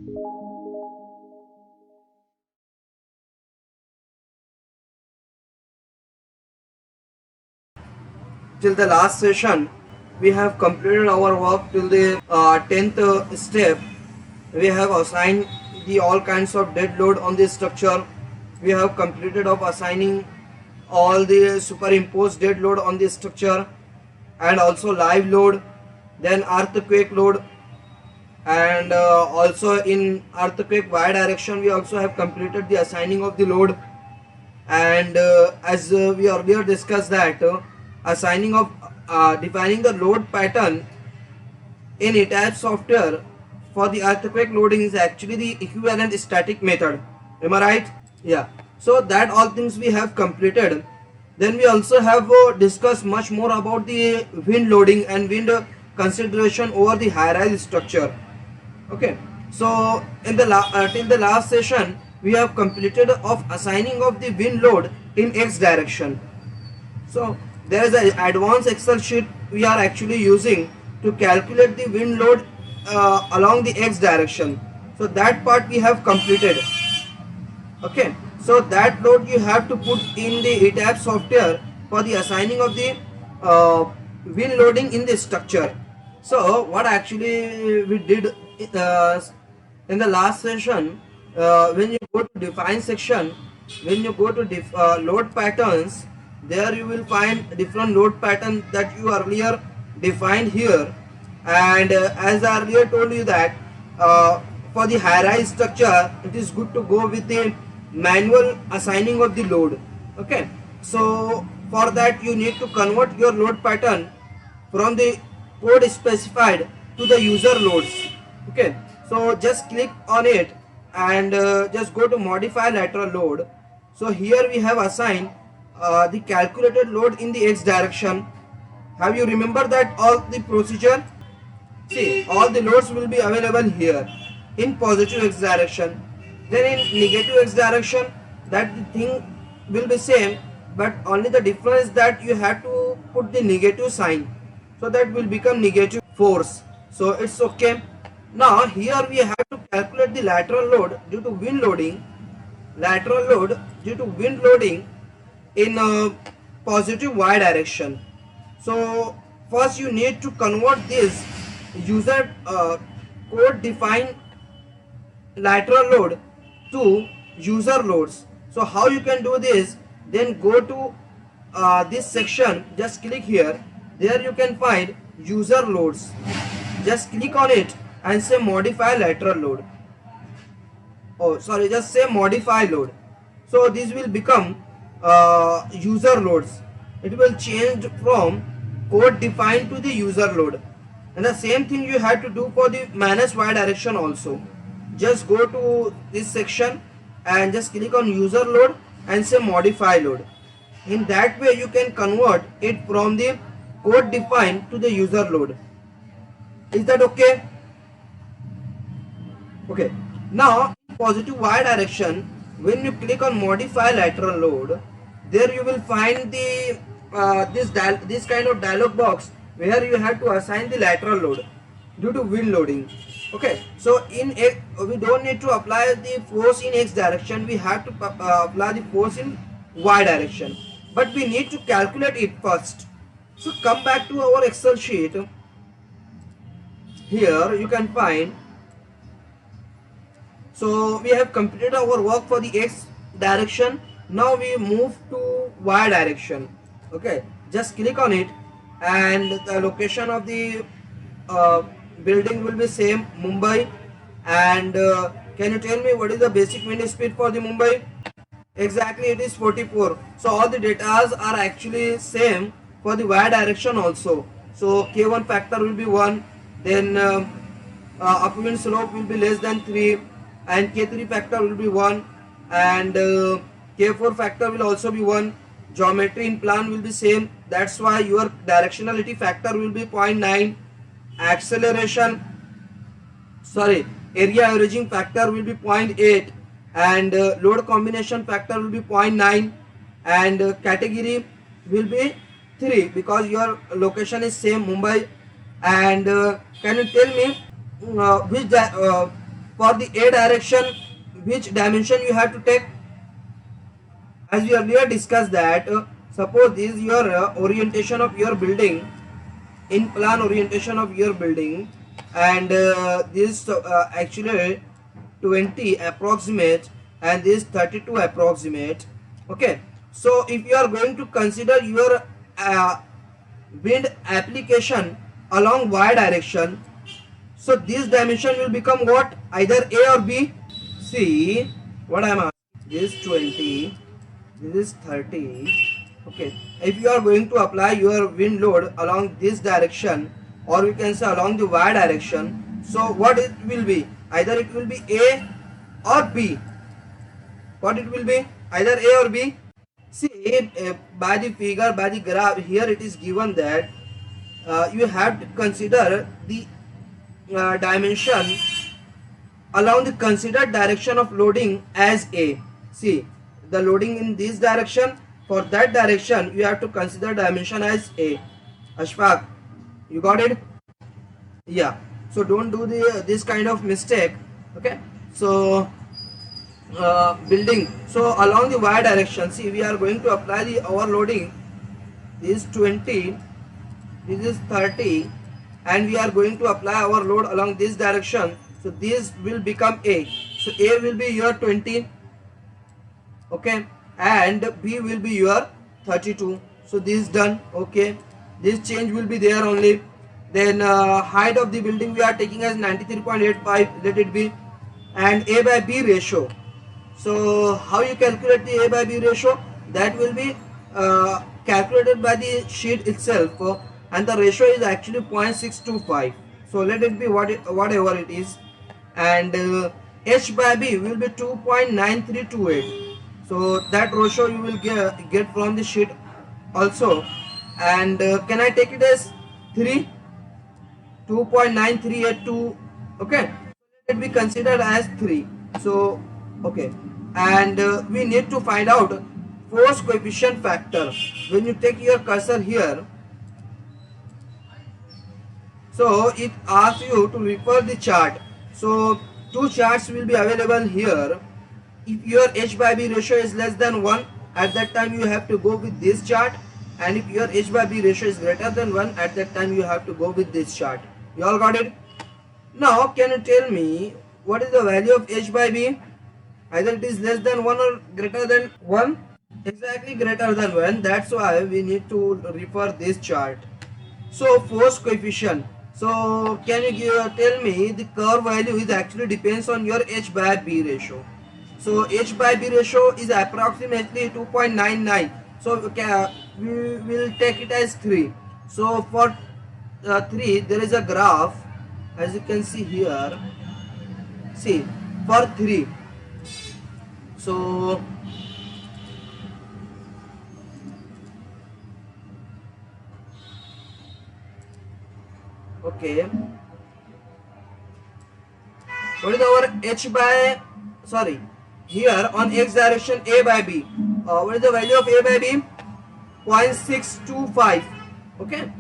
Till the last session, we have completed our work till the 10th step. We have assigned the all kinds of dead load on this structure. We have completed of assigning all the superimposed dead load on this structure, and also live load, then earthquake load, and also in earthquake y direction we also have completed the assigning of the load. And as we earlier discussed that assigning of defining the load pattern in ETABS software for the earthquake loading is actually the equivalent static method. Am I right? Yeah. So that all things we have completed. Then we also have discussed much more about the wind loading and wind consideration over the high-rise structure. Okay. So in the till the last session we have completed of assigning of the wind load in x direction. So there is an advanced Excel sheet we are actually using to calculate the wind load along the x direction. So that part we have completed. Okay, so that load you have to put in the ETABS software for the assigning of the wind loading in the structure. So what actually we did uh, in the last session, when you go to define section, when you go to load patterns, there you will find different load pattern that you earlier defined here. And as I earlier told you that for the high rise structure it is good to go with the manual assigning of the load. Okay, so for that you need to convert your load pattern from the code specified to the user loads. Okay, so just click on it and just go to modify lateral load. So here we have assigned the calculated load in the x direction. Have you remember that all the procedure? See, all the loads will be available here in positive x direction. Then in negative x direction, that the thing will be same, but only the difference that you have to put the negative sign, so that will become negative force. So it's okay. Now here we have to calculate the lateral load due to wind loading. Lateral load due to wind loading in positive y direction. So first you need to convert this user code defined lateral load to user loads. So how you can do this? Then go to this section, just click here. There you can find user loads. Just click on it and say modify lateral load. Oh sorry, just say modify load. So this will become user loads. It will change from code defined to the user load. And the same thing you have to do for the manage y direction also. Just go to this section and just click on user load and say modify load. In that way you can convert it from the code defined to the user load. Is that okay? Okay. Now positive y direction, when you click on modify lateral load, there you will find the this kind of dialog box where you have to assign the lateral load due to wind loading. Okay, so in x, we don't need to apply the force in x direction, we have to apply the force in y direction, but we need to calculate it first. So come back to our Excel sheet. Here you can find, so we have completed our work for the x direction. Now we move to y direction. Okay, just click on it and the location of the building will be same, Mumbai. And can you tell me what is the basic wind speed for the Mumbai? Exactly, it is 44. So all the data are actually same for the y direction also. So k1 factor will be 1, then upwind slope will be less than 3, and k3 factor will be 1, and k4 factor will also be 1. Geometry in plan will be same, that's why your directionality factor will be 0.9. Acceleration, sorry, area averaging factor will be 0.8, and load combination factor will be 0.9, and category will be 3 because your location is same, Mumbai. And can you tell me which for the A direction, which dimension you have to take? As we earlier discussed that suppose this is your orientation of your building, in plan orientation of your building, and this actually 20 approximate and this 32 approximate. Okay, so if you are going to consider your wind application along y direction, so this dimension will become what? Either A or B. See what I am asking. This is 20, this is 30. Okay, if you are going to apply your wind load along this direction, or we can say along the y direction, so what it will be? Either it will be A or B. What it will be? Either A or B. See, by the figure, by the graph, here it is given that you have to consider the dimension along the considered direction of loading as A. See, the loading in this direction, for that direction you have to consider dimension as A. Ashfaq, you got it? Yeah. So don't do this kind of mistake. Okay. So building. So along the y direction, see, we are going to apply the overloading. This is 20, this is 30, and we are going to apply our load along this direction. So this will become A. So A will be your 20, okay, and B will be your 32. So this is done. Okay, this change will be there only. Then height of the building we are taking as 93.85, let it be, and A by B ratio. So how you calculate the A by B ratio? That will be calculated by the sheet itself, and the ratio is actually 0.625. So let it be whatever it is, and H by B will be 2.9328. So that ratio you will get from the sheet also. And can I take it as 3? 2.9382. Okay, let it be considered as 3. So okay, and we need to find out force coefficient factor. When you take your cursor here, so it asks you to refer the chart. So two charts will be available here. If your H by B ratio is less than 1, at that time you have to go with this chart, and if your H by B ratio is greater than 1, at that time you have to go with this chart. You all got it? Now can you tell me what is the value of H by B? Either it is less than 1 or greater than 1? Exactly, greater than 1. That's why we need to refer this chart. So force coefficient. So can you tell me the curve value is actually depends on your H by B ratio. So H by B ratio is approximately 2.99. So we will take it as 3. So for 3 there is a graph, as you can see here. See, for 3. So okay, what is our H by, sorry, here on X direction A by B, what is the value of A by B? 0.625. okay,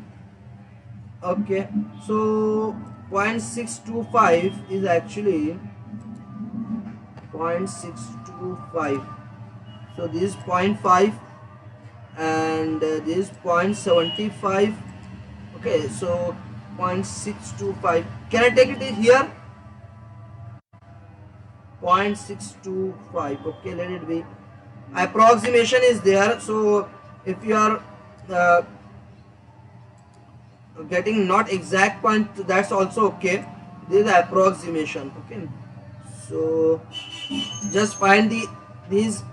okay, so 0.625 is actually 0.625. So this is 0.5 and this is 0.75. okay, so 0.625. Can I take it here? 0.625. okay, let it be. Approximation is there, so if you are getting not exact point, that's also okay. This is approximation. Okay, so just find these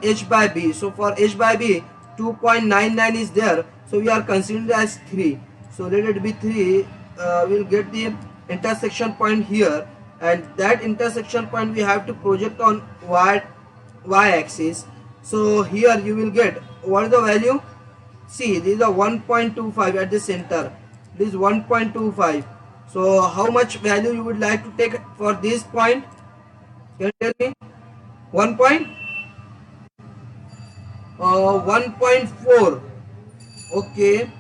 H by B. So for H by B 2.99 is there, so we are considering as 3. So let it be 3. We'll get the intersection point here, and that intersection point we have to project on y axis. So here you will get, what is the value? See, this is a 1.25 at the center. This is 1.25. So how much value you would like to take for this point? Can you tell me? 1.4. okay,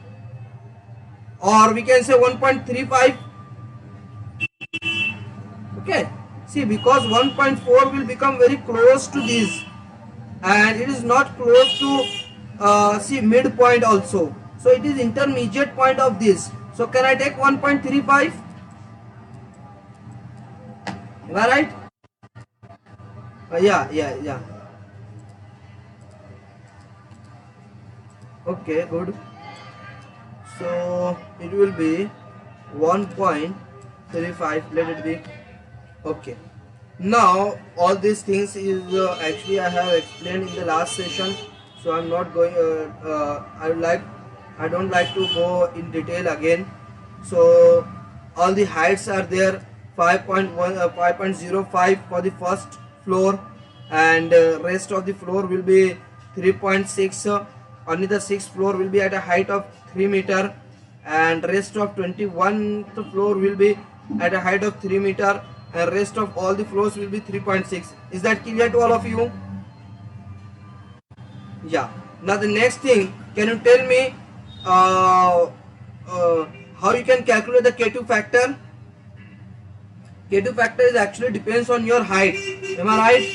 or we can say 1.35. okay, See, because 1.4 will become very close to this, and it is not close to see midpoint also, so it is intermediate point of this. So can I take 1.35? Am I right? Yeah. Okay, good. So it will be 1.35. Let it be. Okay. Now all these things is actually I have explained in the last session, so I'm not going. I don't like to go in detail again. So all the heights are there. 5.1, 5.05 for the first floor, and rest of the floor will be 3.6. Only the sixth floor will be at a height of 3 meter, and rest of 21st floor will be at a height of 3 meter, and rest of all the floors will be 3.6. Is that clear to all of you? Yeah. Now the next thing, can you tell me uh, uh, how you can calculate the K2 factor? K2 factor is actually depends on your height. Am I right?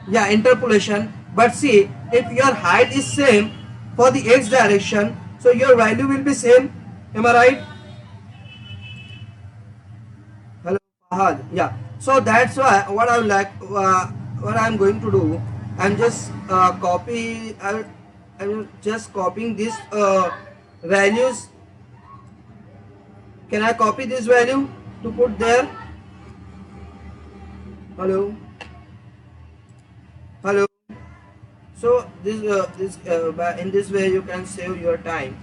Yeah, interpolation. But see, if your height is same for the x direction, so your value will be same. Am I right? Hello, Fahad. Yeah. So that's why what I would like, what I'm going to do, I'm just I'm just copying these values. Can I copy this value to put there? Hello, hello. So in this way you can save your time.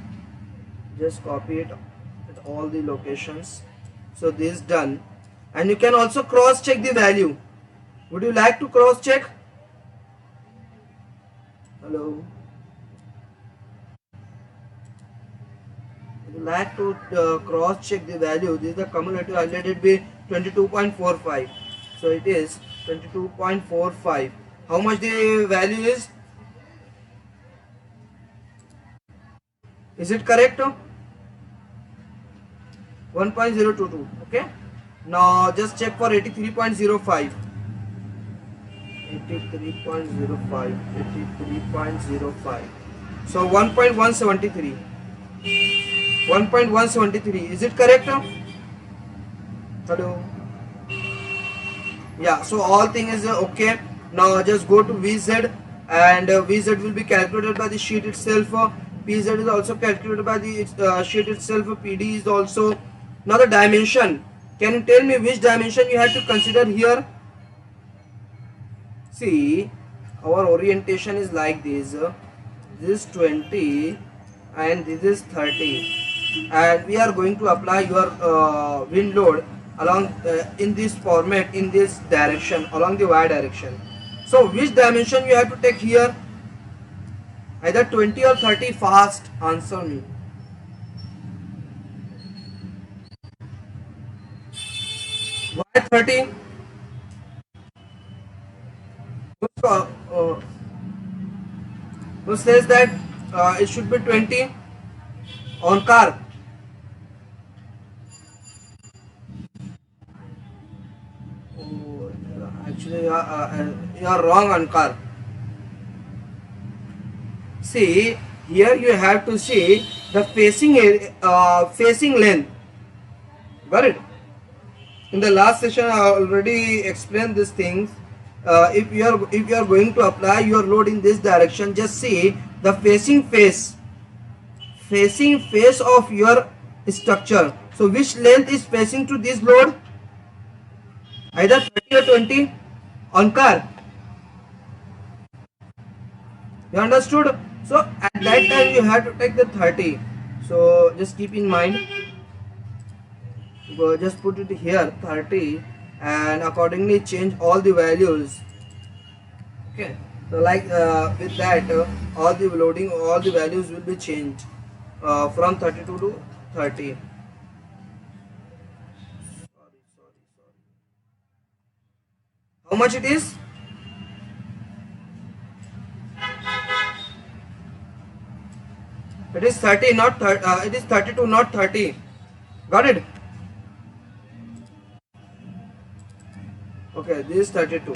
Just copy it at all the locations. So this is done, and you can also cross check the value. Would you like to cross check? Hello. Would you like to cross check the value? This is the cumulative. Let it be 22.45. So it is 22.45. How much the value is? Is it correct? 1.022. Okay. Now just check for 83.05. 83.05. 83.05. So 1.173. 1.173. Is it correct? Hello. Yeah. So all thing is okay. Now just go to VZ, and VZ will be calculated by the sheet itself. PZ is also calculated by the sheet itself. PD is also. Now the dimension. Can you tell me which dimension you have to consider here? See, our orientation is like this. This is 20 and this is 30, and we are going to apply your wind load along in this format, in this direction, along the y direction. So which dimension you have to take here? Either 20 or 30. Fast answer me. Why 30? Uh, uh, who says that it should be 20 on car? Oh, actually, you are wrong on car. See, here you have to see the facing length. Got it? In the last session, I already explained these things. If you are going to apply your load in this direction, just see the facing face of your structure. So which length is facing to this load? Either 30 or 20 on car. You understood? So at that time you have to take the 30. So just keep in mind. Just put it here 30, and accordingly change all the values. Okay. So like with that, all the loading, all the values will be changed from 32 to 30. Sorry. How much it is? It is 30, not 30. It is 32, not 30. Got it? Okay, this is 32.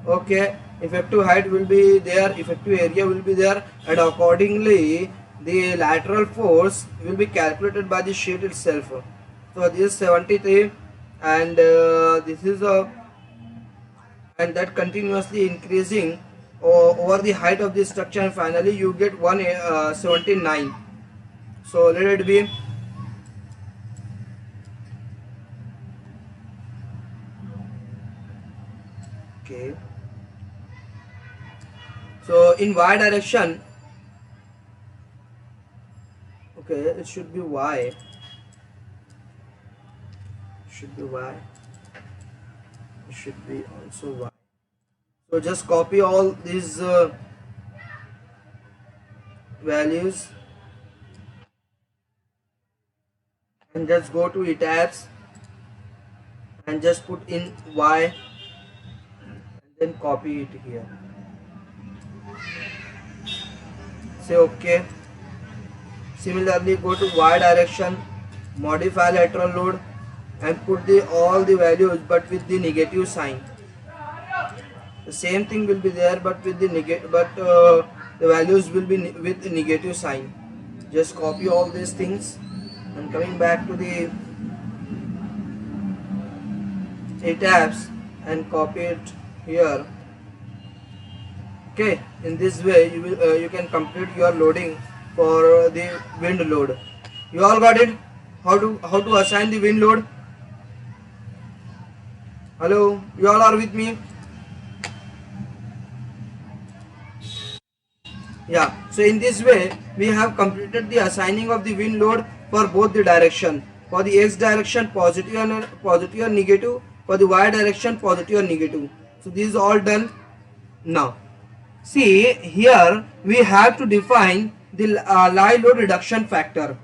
Okay, effective height will be there, effective area will be there, and accordingly the lateral force will be calculated by the sheet itself. So this is 73, and this is a, and that continuously increasing over the height of the structure, and finally you get 179. So let it be. Okay, so in y direction, okay, it should be y, should be y, it should be also y. So just copy all these values and just go to ETABS and just put in y and then copy it here. Say OK. Similarly, go to y direction, modify lateral load and put the all the values but with the negative sign. The same thing will be there but with the negative, but the values will be with the negative sign. Just copy all these things and coming back to the ETABS and copy it here. Okay, in this way you will you can complete your loading for the wind load. You all got it? How to assign the wind load? Hello, you all are with me? Yeah, so in this way we have completed the assigning of the wind load for both the direction. For the x direction positive and negative, for the y direction positive and negative. So this is all done. Now see here we have to define the live load reduction factor.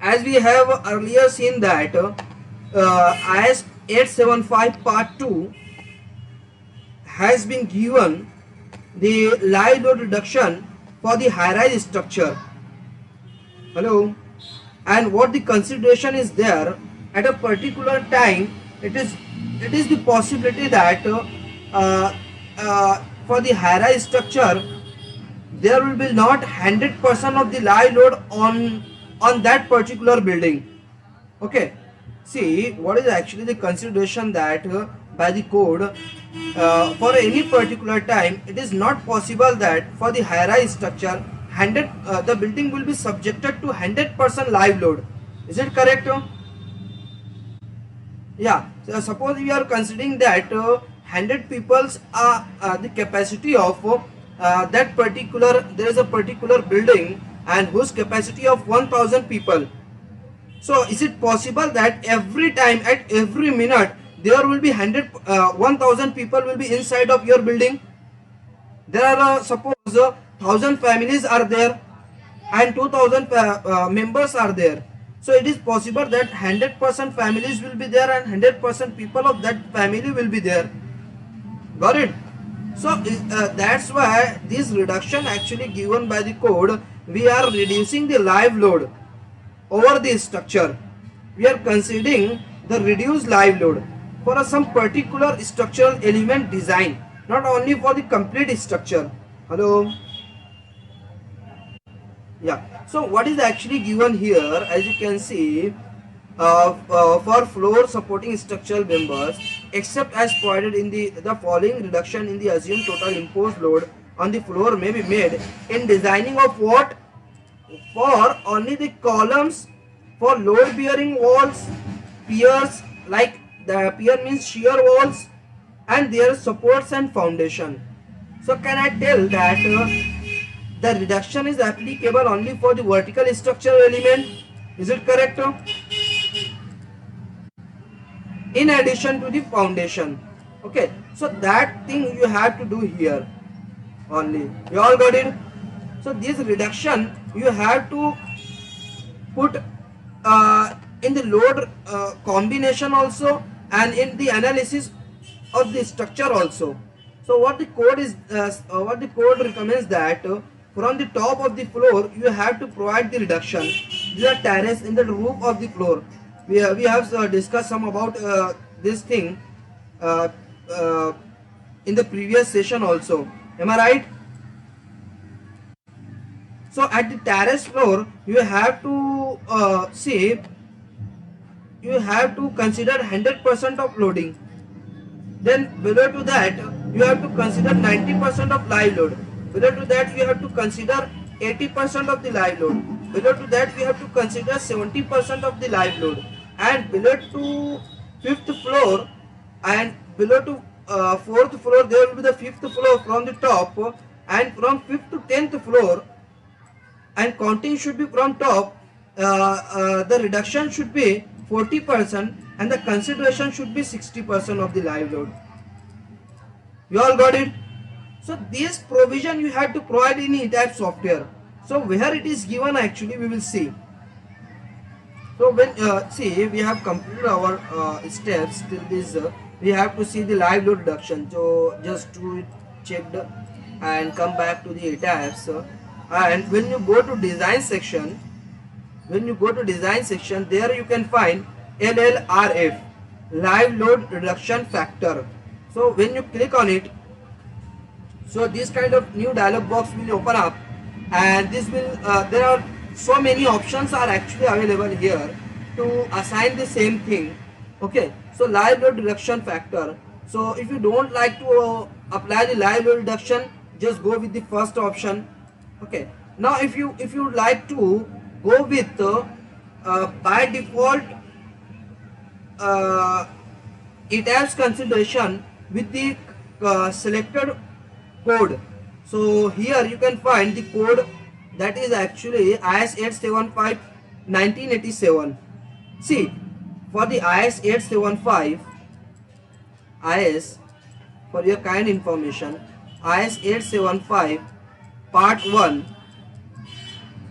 As we have earlier seen that IS 875 part 2 has been given the live load reduction for the high-rise structure. Hello, and what the consideration is there at a particular time, it is the possibility that for the high-rise structure there will be not 100% of the live load on that particular building. Okay, see what is actually the consideration that by the code for any particular time it is not possible that for the high-rise structure the building will be subjected to 100% live load. Is it correct? Yeah, so suppose we are considering that 100 people's are the capacity of that particular, there is a particular building and whose capacity of 1000 people. So is it possible that every time at every minute there will be 1000 people will be inside of your building? There are suppose 1000 families are there and 2000 members are there. So it is possible that 100% families will be there and 100% people of that family will be there. Got it? So that's why this reduction actually given by the code, we are reducing the live load over the structure. We are considering the reduced live load for some particular structural element design, not only for the complete structure. Hello? Yeah, so what is actually given here, as you can see, for floor supporting structural members, except as provided in the following, reduction in the assumed total imposed load on the floor may be made in designing of what? For only the columns for load bearing walls, piers, like the pier means shear walls, and their supports and foundation. So can I tell that the reduction is applicable only for the vertical structural element? Is it correct? In addition to the foundation. Okay, so that thing you have to do here only. You all got it? So this reduction you have to put in the load combination also and in the analysis of the structure also. So what the code is, what the code recommends that from the top of the floor you have to provide the reduction. These are terrace in the roof of the floor. We have discussed some about this thing uh, uh, in the previous session also. Am I right? So at the terrace floor, you have to see, you have to consider 100% of loading. Then below to that, you have to consider 90% of live load. Below to that, you have to consider 80% of the live load. Below to that, we have to consider 70% of the live load. And below to fifth floor, and below to fourth floor, there will be the fifth floor from the top, and from fifth to 10th floor, and counting should be from top. The reduction should be 40% and the consideration should be 60% of the live load. You all got it? So this provision you have to provide in ETABS software. So where it is given, actually we will see. So when see, we have completed our steps till this, we have to see the live load reduction. So just do it, checked, and come back to the ETABS. And when you go to design section, there you can find LLRF, live load reduction factor. So when you click on it, so this kind of new dialog box will open up, and this will there are so many options are actually available here to assign the same thing. Okay, so live load reduction factor. So if you don't like to apply the live load reduction, just go with the first option. Okay, now if you like to go with by default ETABS consideration with the selected code, so here you can find the code that is actually IS 875 1987. See, for the IS 875, IS, for your kind information, IS 875 part 1,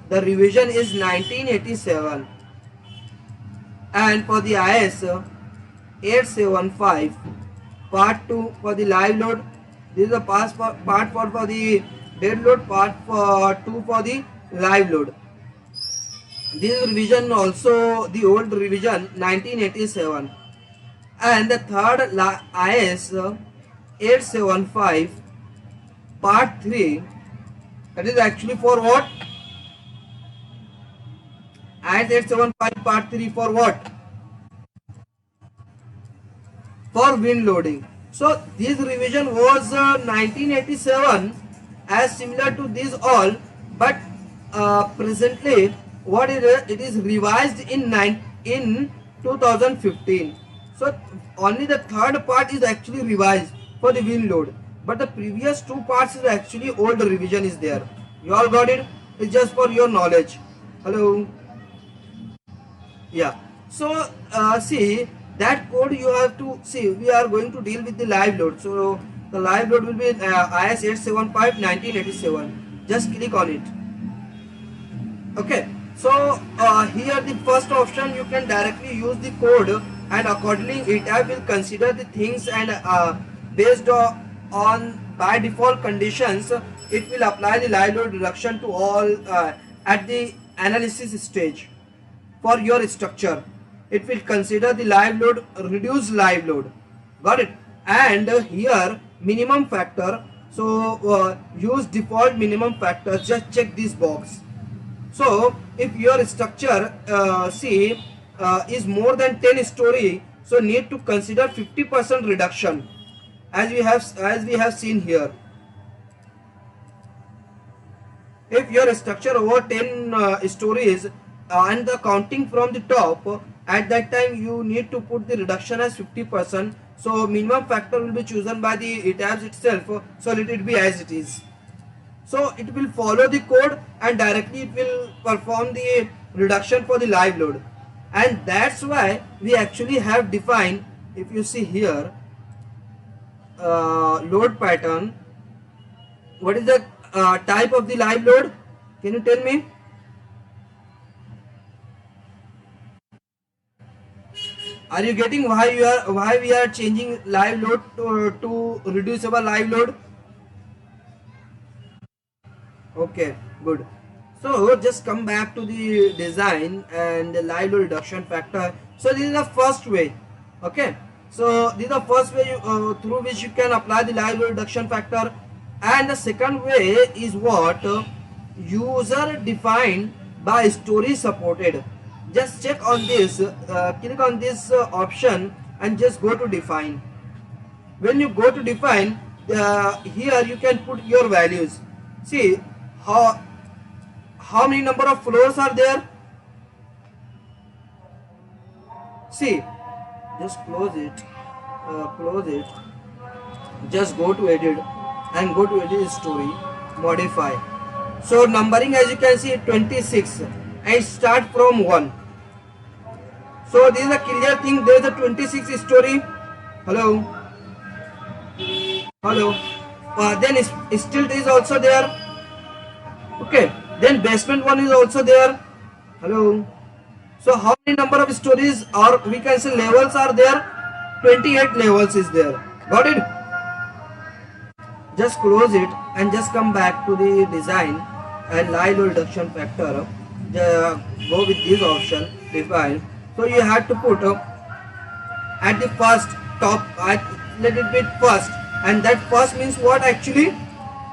the revision is 1987, and for the IS 875 part 2 for the live load, this is the part for the dead load, part 2 for the live load. This revision also the old revision 1987, and the third IS 875 part 3, that is actually for what? IS 875 part 3 for what? For wind loading. So this revision was 1987, as similar to these all, but presently what it is revised in 2015. So only the third part is actually revised for the wind load, but the previous two parts is actually old revision is there. You all got it? It's just for your knowledge. Hello. Yeah. So see, that code you have to see. We are going to deal with the live load. So the live load will be IS 875 1987. Just click on it. Okay. So here the first option, you can directly use the code, and accordingly ETABS will consider the things, and based on by default conditions, it will apply the live load reduction to all at the analysis stage. For your structure, it will consider the live load, reduce live load. Got it? And here minimum factor. So use default minimum factor. Just check this box. So if your structure is more than 10 story, so need to consider 50% reduction, as we have seen here. If your structure over 10 stories and the counting from the top, at that time you need to put the reduction as 50%. So minimum factor will be chosen by the ETABS itself, so let it be as it is. So it will follow the code and directly it will perform the reduction for the live load, and that's why we actually have defined, if you see here, load pattern. What is the type of the live load? Can you tell me? Are you getting why we are changing live load to reducible live load? Okay, good. So just come back to the design and the live load reduction factor. So this is the first way. Okay, So this is the first way through which you can apply the live reduction factor. And the second way is what? User defined by story supported. Just check on this, click on this option and just go to define. When you go to define, here you can put your values. See how many number of floors are there. See, just close it, just go to edit and go to edit story, modify. So numbering, as you can see, 26 and start from 1. So this is a clear thing, there is a 26 story. Hello, then still is also there. Okay, then basement one is also there. Hello. So how many number of stories, or we can say levels, are there? 28 levels is there. Got it? Just close it and just come back to the design and live reduction factor. Go with this option, define. So you have to put at the first top, let it be first, and that first means what actually?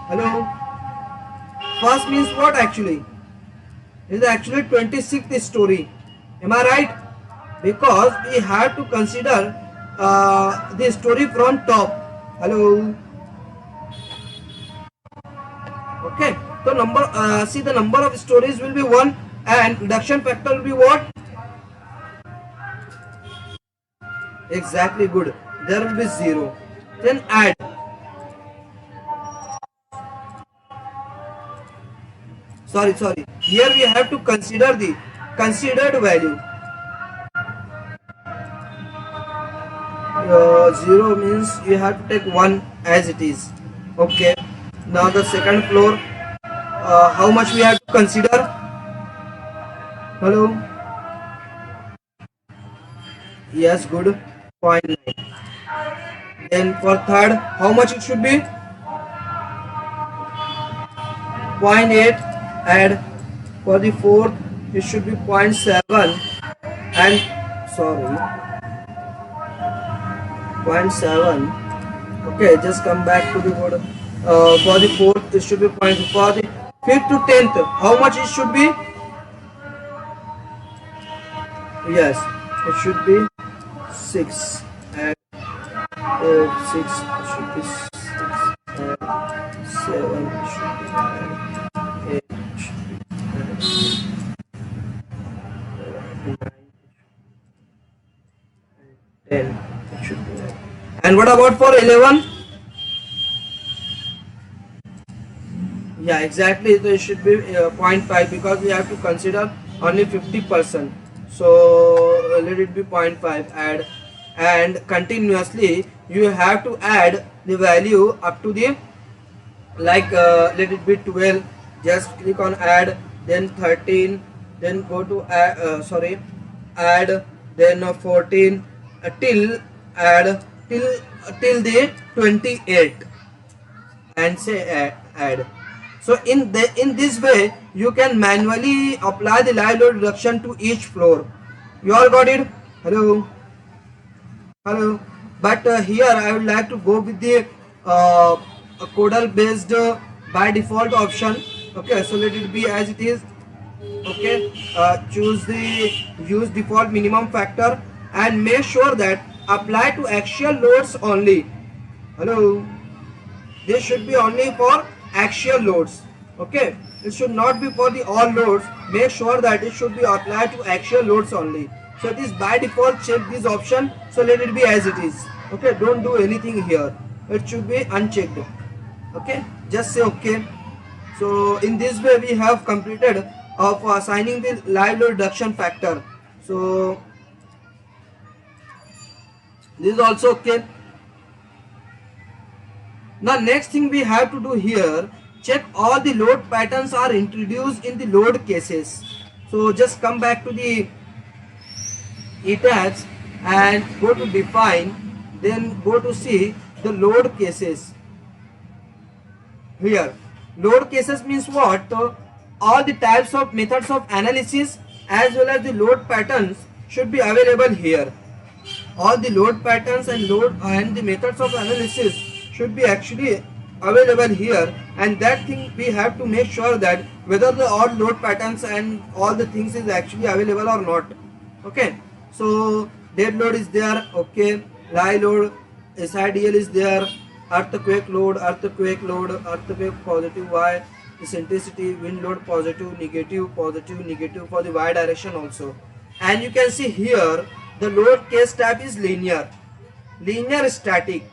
Hello. First means what actually? It is actually 26th story. Am I right? Because we have to consider the story from top. Hello. Okay. So see, the number of stories will be 1 and reduction factor will be what? Exactly, good. There will be 0. Then add. Sorry. Here we have to consider the considered value. 0 means you have to take 1 as it is. Okay. Now the second floor, how much we have to consider? Hello. Yes, good. 0.9. Then for third, how much it should be? 0.8. Add. For the fourth, it should be 0.7. And sorry, 0.7. Okay, just come back to the board. For the fourth, it should be 0.2. For the fifth to 10th, how much it should be? Yes, it should be 6. And 6 should be 6. And 7 should be 8. Should be 10. It should be 9. And what about for 11? Yeah, exactly. So it should be 0.5 because we have to consider only 50%. So let it be 0.5. Add, and continuously you have to add the value up to the, like let it be 12. Just click on add, then 13, then go to add, then 14 till add till the 28 and say add. So in this way you can manually apply the live load reduction to each floor. You all got it? Hello. But here I would like to go with the codal based by default option. Okay, so let it be as it is. Okay, choose the use default minimum factor and make sure that apply to actual loads only. Hello. This should be only for axial loads. Okay, it should not be for the all loads. Make sure that it should be applied to axial loads only. So it is by default, check this option. So let it be as it is. Okay, don't do anything here. It should be unchecked. Okay, just say okay. So in this way we have completed of assigning the live load reduction factor. So this is also okay. Now next thing we have to do here, check all the load patterns are introduced in the load cases. So just come back to the ETABS and go to define, then go to see the load cases. Here load cases means what? All the types of methods of analysis as well as the load patterns should be available here. all the load patterns and load and the methods of analysis should be actually available here, and that thing we have to make sure that whether the all load patterns and all the things is actually available or not. Okay, so dead load is there, okay, lie load, SIDL is there, earthquake load, earthquake positive Y, eccentricity, wind load positive, negative for the Y direction also. And you can see here the load case type is linear static.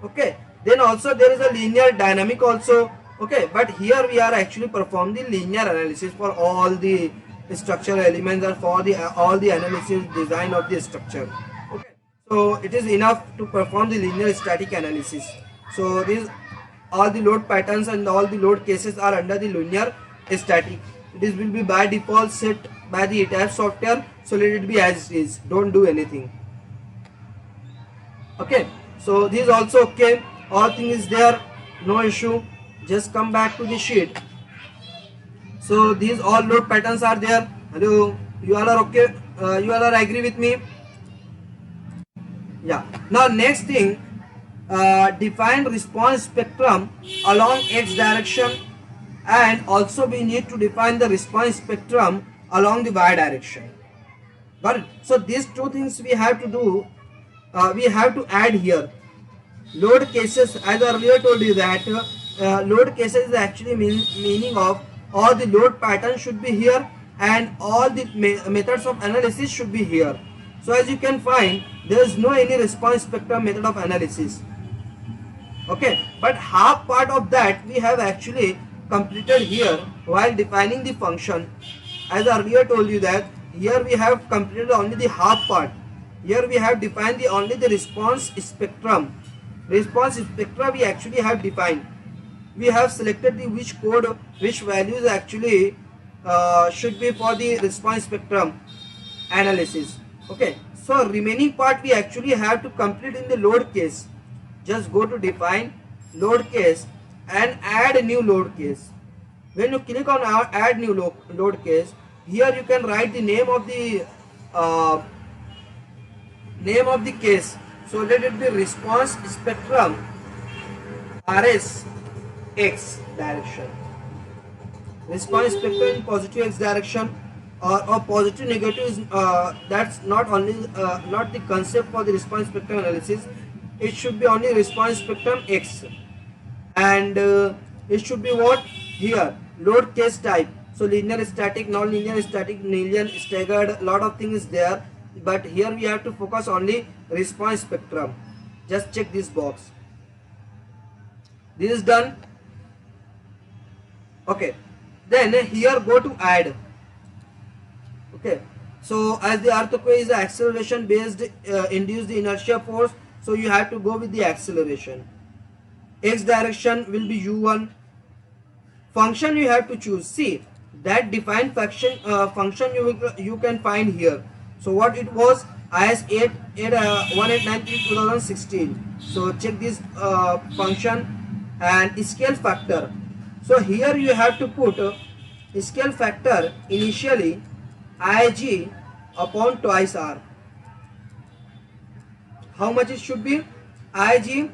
Okay, then also there is a linear dynamic also. Okay, but here we are actually perform the linear analysis for all the structural elements or for the all the analysis design of the structure. Okay, so it is enough to perform the linear static analysis. So this all the load patterns and all the load cases are under the linear static. This will be by default set by the ETABS software, so let it be as it is, don't do anything. Okay, so this is also okay, all thing is there, no issue. Just come back to the sheet. So these all load patterns are there. Hello, you all are okay, you all are agree with me? Yeah. Now next thing, define response spectrum along x direction, and also we need to define the response spectrum along the y direction. Got it? So these two things we have to do, we have to add here. Load cases, as I earlier told you that load cases is actually meaning of all the load patterns should be here and all the methods of analysis should be here. So as you can find, there is no any response spectrum method of analysis. Okay, but half part of that we have actually completed here while defining the function. As I earlier told you that here we have completed only the half part. Here we have defined the only the response spectrum. Response spectra we actually have defined. We have selected the which code, which values actually should be for the response spectrum analysis. Okay, so remaining part we actually have to complete in the load case. Just go to define load case and add a new load case. When you click on add new load case, here you can write the name of the case. So let it be response spectrum RS X direction. Response spectrum in positive X direction or positive negative is that's not only not the concept for the response spectrum analysis. It should be only response spectrum X, and it should be what here load case type. So linear static, non-linear static, linear staggered, lot of things there, but here we have to focus only response spectrum. Just check this box. This is done. Okay, then here go to add. Okay, so as the earthquake is the acceleration based induced inertia force, so you have to go with the acceleration. X direction will be u1. Function you have to choose. See that defined function you can find here. So what it was, IS 1893 2016. So check this function and scale factor. So here you have to put scale factor initially Ig upon twice R. How much it should be? Ig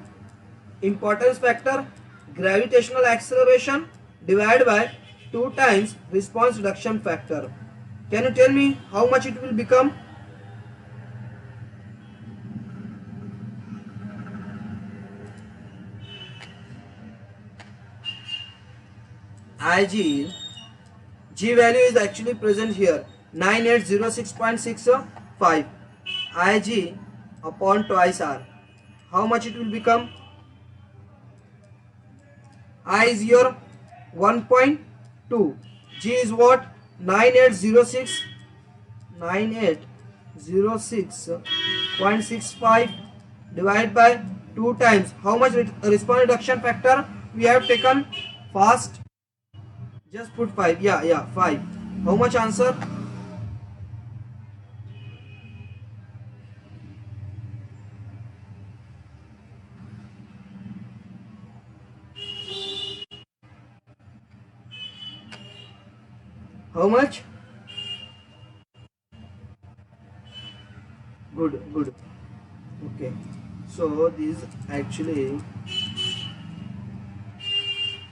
importance factor gravitational acceleration divided by 2 times response reduction factor. Can you tell me how much it will become? Ig, G value is actually present here 9806.65. Ig upon twice R. How much it will become? I is your 1.2. G is what? 9806.65 divided by 2 times. How much response reduction factor we have taken? Fast. Just put 5. Yeah, 5. How much answer? How much? Good. Okay, so this actually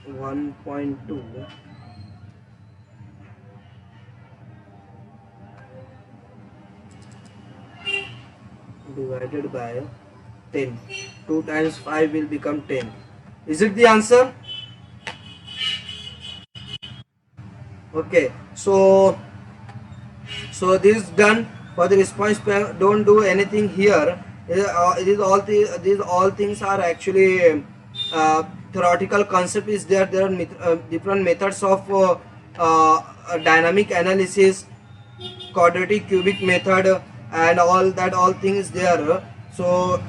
1.2 divided by 10. 2 times 5 will become 10. Is it the answer? Okay, so this is done for the response. Don't do anything here. These all things are actually theoretical concept is there. There are different methods of dynamic analysis, quadratic cubic method, and all things there. So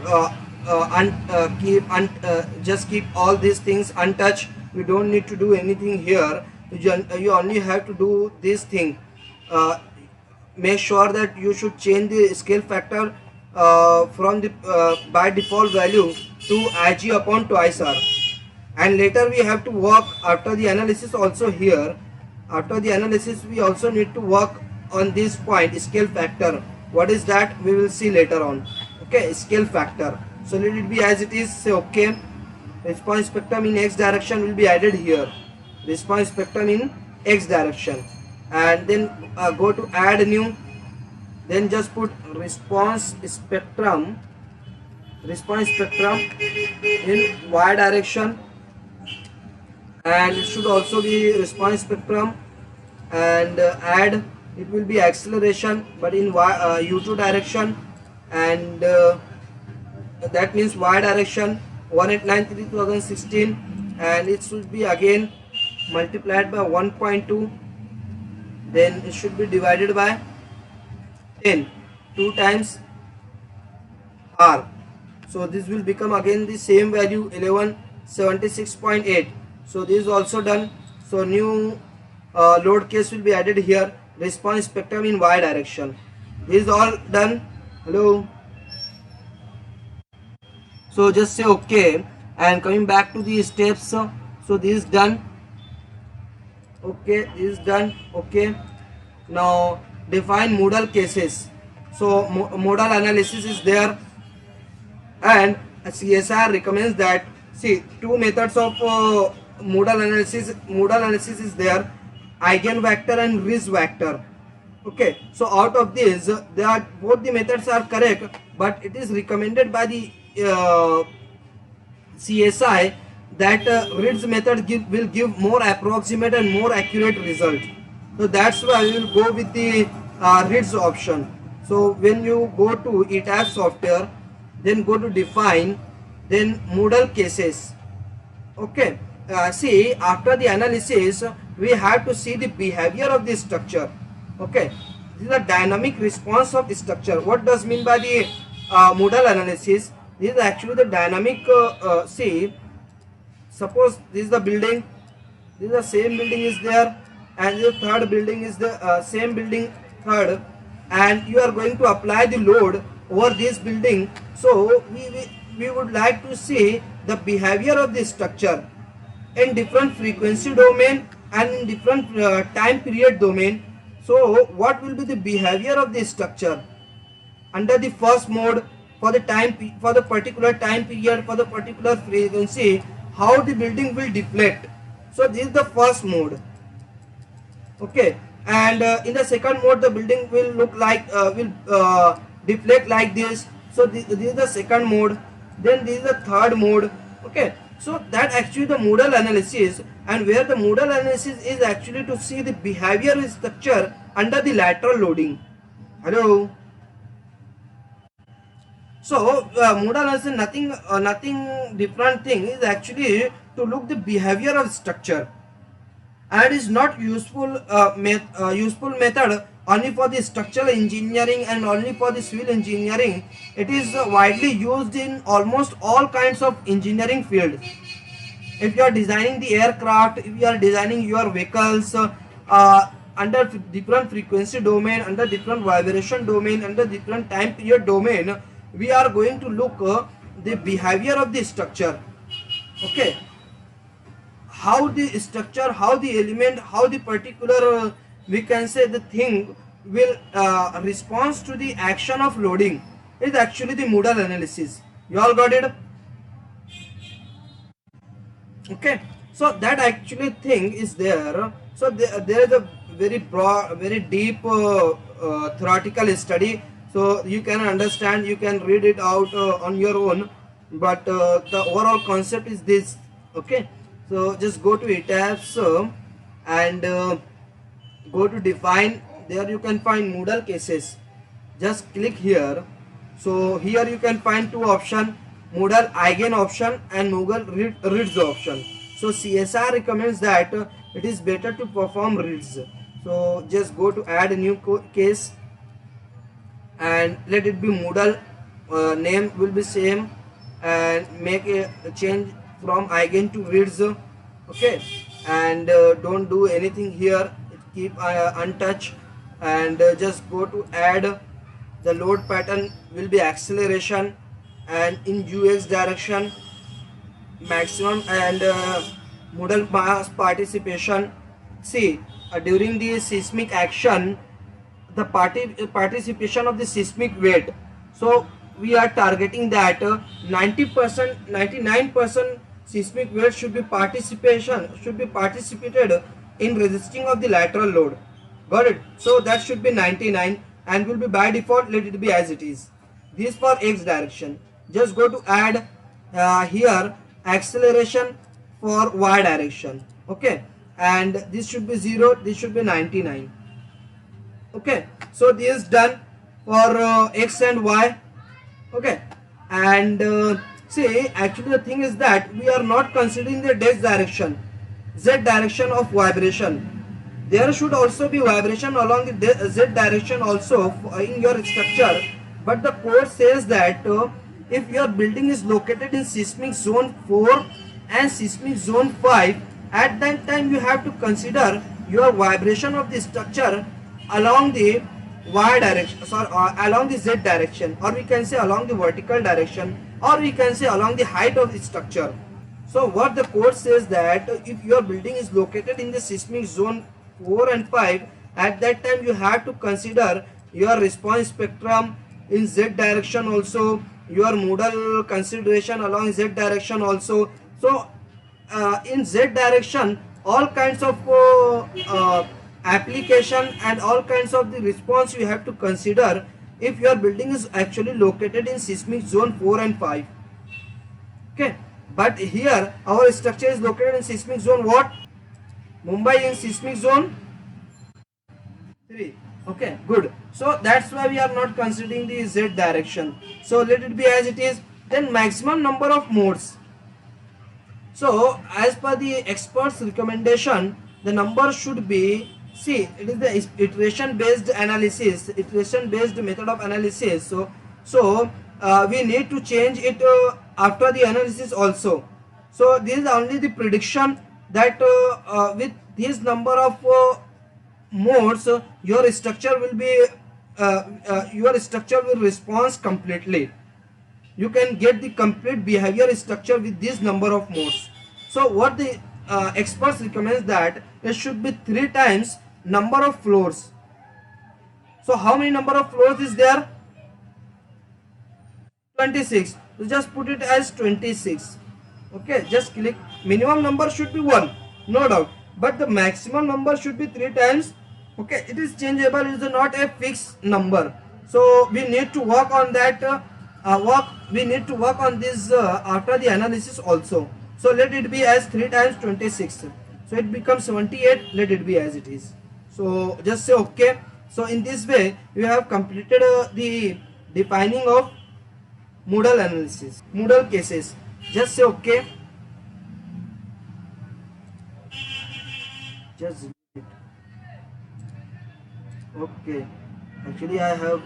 just keep all these things untouched. You don't need to do anything here. You only have to do this thing. uh, Make sure that you should change the scale factor from the by default value to Ig upon twice r, and later we have to work after the analysis also here. After the analysis we also need to work on this point, scale factor. What is that? We will see later on. Okay, scale factor. So let it be as it is. Say okay. Response spectrum in x direction will be added here. Response spectrum in x direction, and then go to add new, then just put response spectrum in y direction, and it should also be response spectrum, and add, it will be acceleration but in u2 direction, and that means y direction 1893 and it should be again multiplied by 1.2, then it should be divided by 10, 2 times r. So this will become again the same value 1176.8. So this is also done. So new load case will be added here, response spectrum in y direction. This is all done. Hello. So just say okay, and coming back to the steps. So this is done. Okay, this is done. Okay, now define modal cases. So modal analysis is there, and CSR recommends that, see, two methods of modal analysis. Modal analysis is there, eigenvector and Riesz vector. Okay, so out of this, they are both the methods are correct, but it is recommended by the CSI that Riesz method will give more approximate and more accurate result. So that's why we will go with the Riesz option. So when you go to ETABS software, then go to define, then modal cases. Okay, see, after the analysis we have to see the behavior of the structure. Okay, this is a dynamic response of the structure. What does mean by the modal analysis? This is actually the dynamic. See, suppose this is the building, this is the same building is there, and the third building is the same building third, and you are going to apply the load over this building. So we would like to see the behavior of the structure in different frequency domain and in different time period domain. So what will be the behavior of the structure under the first mode for the for the particular time period, for the particular frequency, how the building will deflect. So this is the first mode. Okay, and in the second mode the building will look like will deflect like this. So this is the second mode. Then this is the third mode. Okay, so that actually the modal analysis, and where the modal analysis is actually to see the behavior of structure under the lateral loading. Hello. So modal analysis nothing different thing, is actually to look the behavior of structure, and is not useful useful method only for the structural engineering and only for the civil engineering. It is widely used in almost all kinds of engineering fields. If you are designing the aircraft, if you are designing your vehicles under different frequency domain, under different vibration domain, under different time period domain, we are going to look the behavior of the structure. Okay, how the structure, how the element, how the particular we can say the thing will respond to the action of loading. is actually the modal analysis. You all got it? Okay, so that actually thing is there. So there is a very broad, very deep theoretical study, so you can understand, you can read it out on your own, but the overall concept is this. Okay, so just go to ETABS and go to define. There you can find modal cases. Just click here. So here you can find two options, modal eigen option and modal reads option. So CSR recommends that it is better to perform reads. So just go to add a new case and let it be modal, name will be same, and make a change from eigen to reads. Okay, and don't do anything here, keep untouched, and just go to add. The load pattern will be acceleration, and in UX direction maximum, and modal mass participation. See, during the seismic action, the participation of the seismic weight, so we are targeting that 90%, 99% seismic weight should be participated in resisting of the lateral load. Got it? So that should be 99 and will be by default, let it be as it is. This for X direction. Just go to add here acceleration for Y direction. Okay, and this should be 0, this should be 99. Okay, so this is done for X and Y. Okay, and see, actually the thing is that we are not considering the Z direction of vibration. There should also be vibration along the Z direction also in your structure, but the code says that if your building is located in seismic zone 4 and seismic zone 5, at that time you have to consider your vibration of the structure along the Y direction, along the Z direction, or we can say along the vertical direction, or we can say along the height of the structure. So what the code says that if your building is located in the seismic zone 4 and 5, at that time you have to consider your response spectrum in Z direction also, your modal consideration along Z direction also. So in Z direction all kinds of application and all kinds of the response you have to consider if your building is actually located in seismic zone 4 and 5. Okay, but here our structure is located in seismic zone what? Mumbai in seismic zone 3. Okay, good. So that's why we are not considering the Z direction. So let it be as it is. Then maximum number of modes. So as per the experts recommendation, the number should be, see, it is the iteration based analysis, iteration based method of analysis. So we need to change it after the analysis also. So this is only the prediction that with this number of modes your structure will be your structure will respond completely. You can get the complete behavior structure with this number of modes. So what the experts recommends that it should be 3 times number of floors. So how many number of floors is there? 26. So just put it as 26. Okay, just click. Minimum number should be 1, no doubt, but the maximum number should be 3 times. Okay, it is changeable, it is not a fixed number. So we need to work on that. We need to work on this after the analysis also. So let it be as 3 times 26. So it becomes 78. Let it be as it is. So just say okay. So in this way you have completed the defining of modal analysis, modal cases. Just say okay. Just okay. Actually I have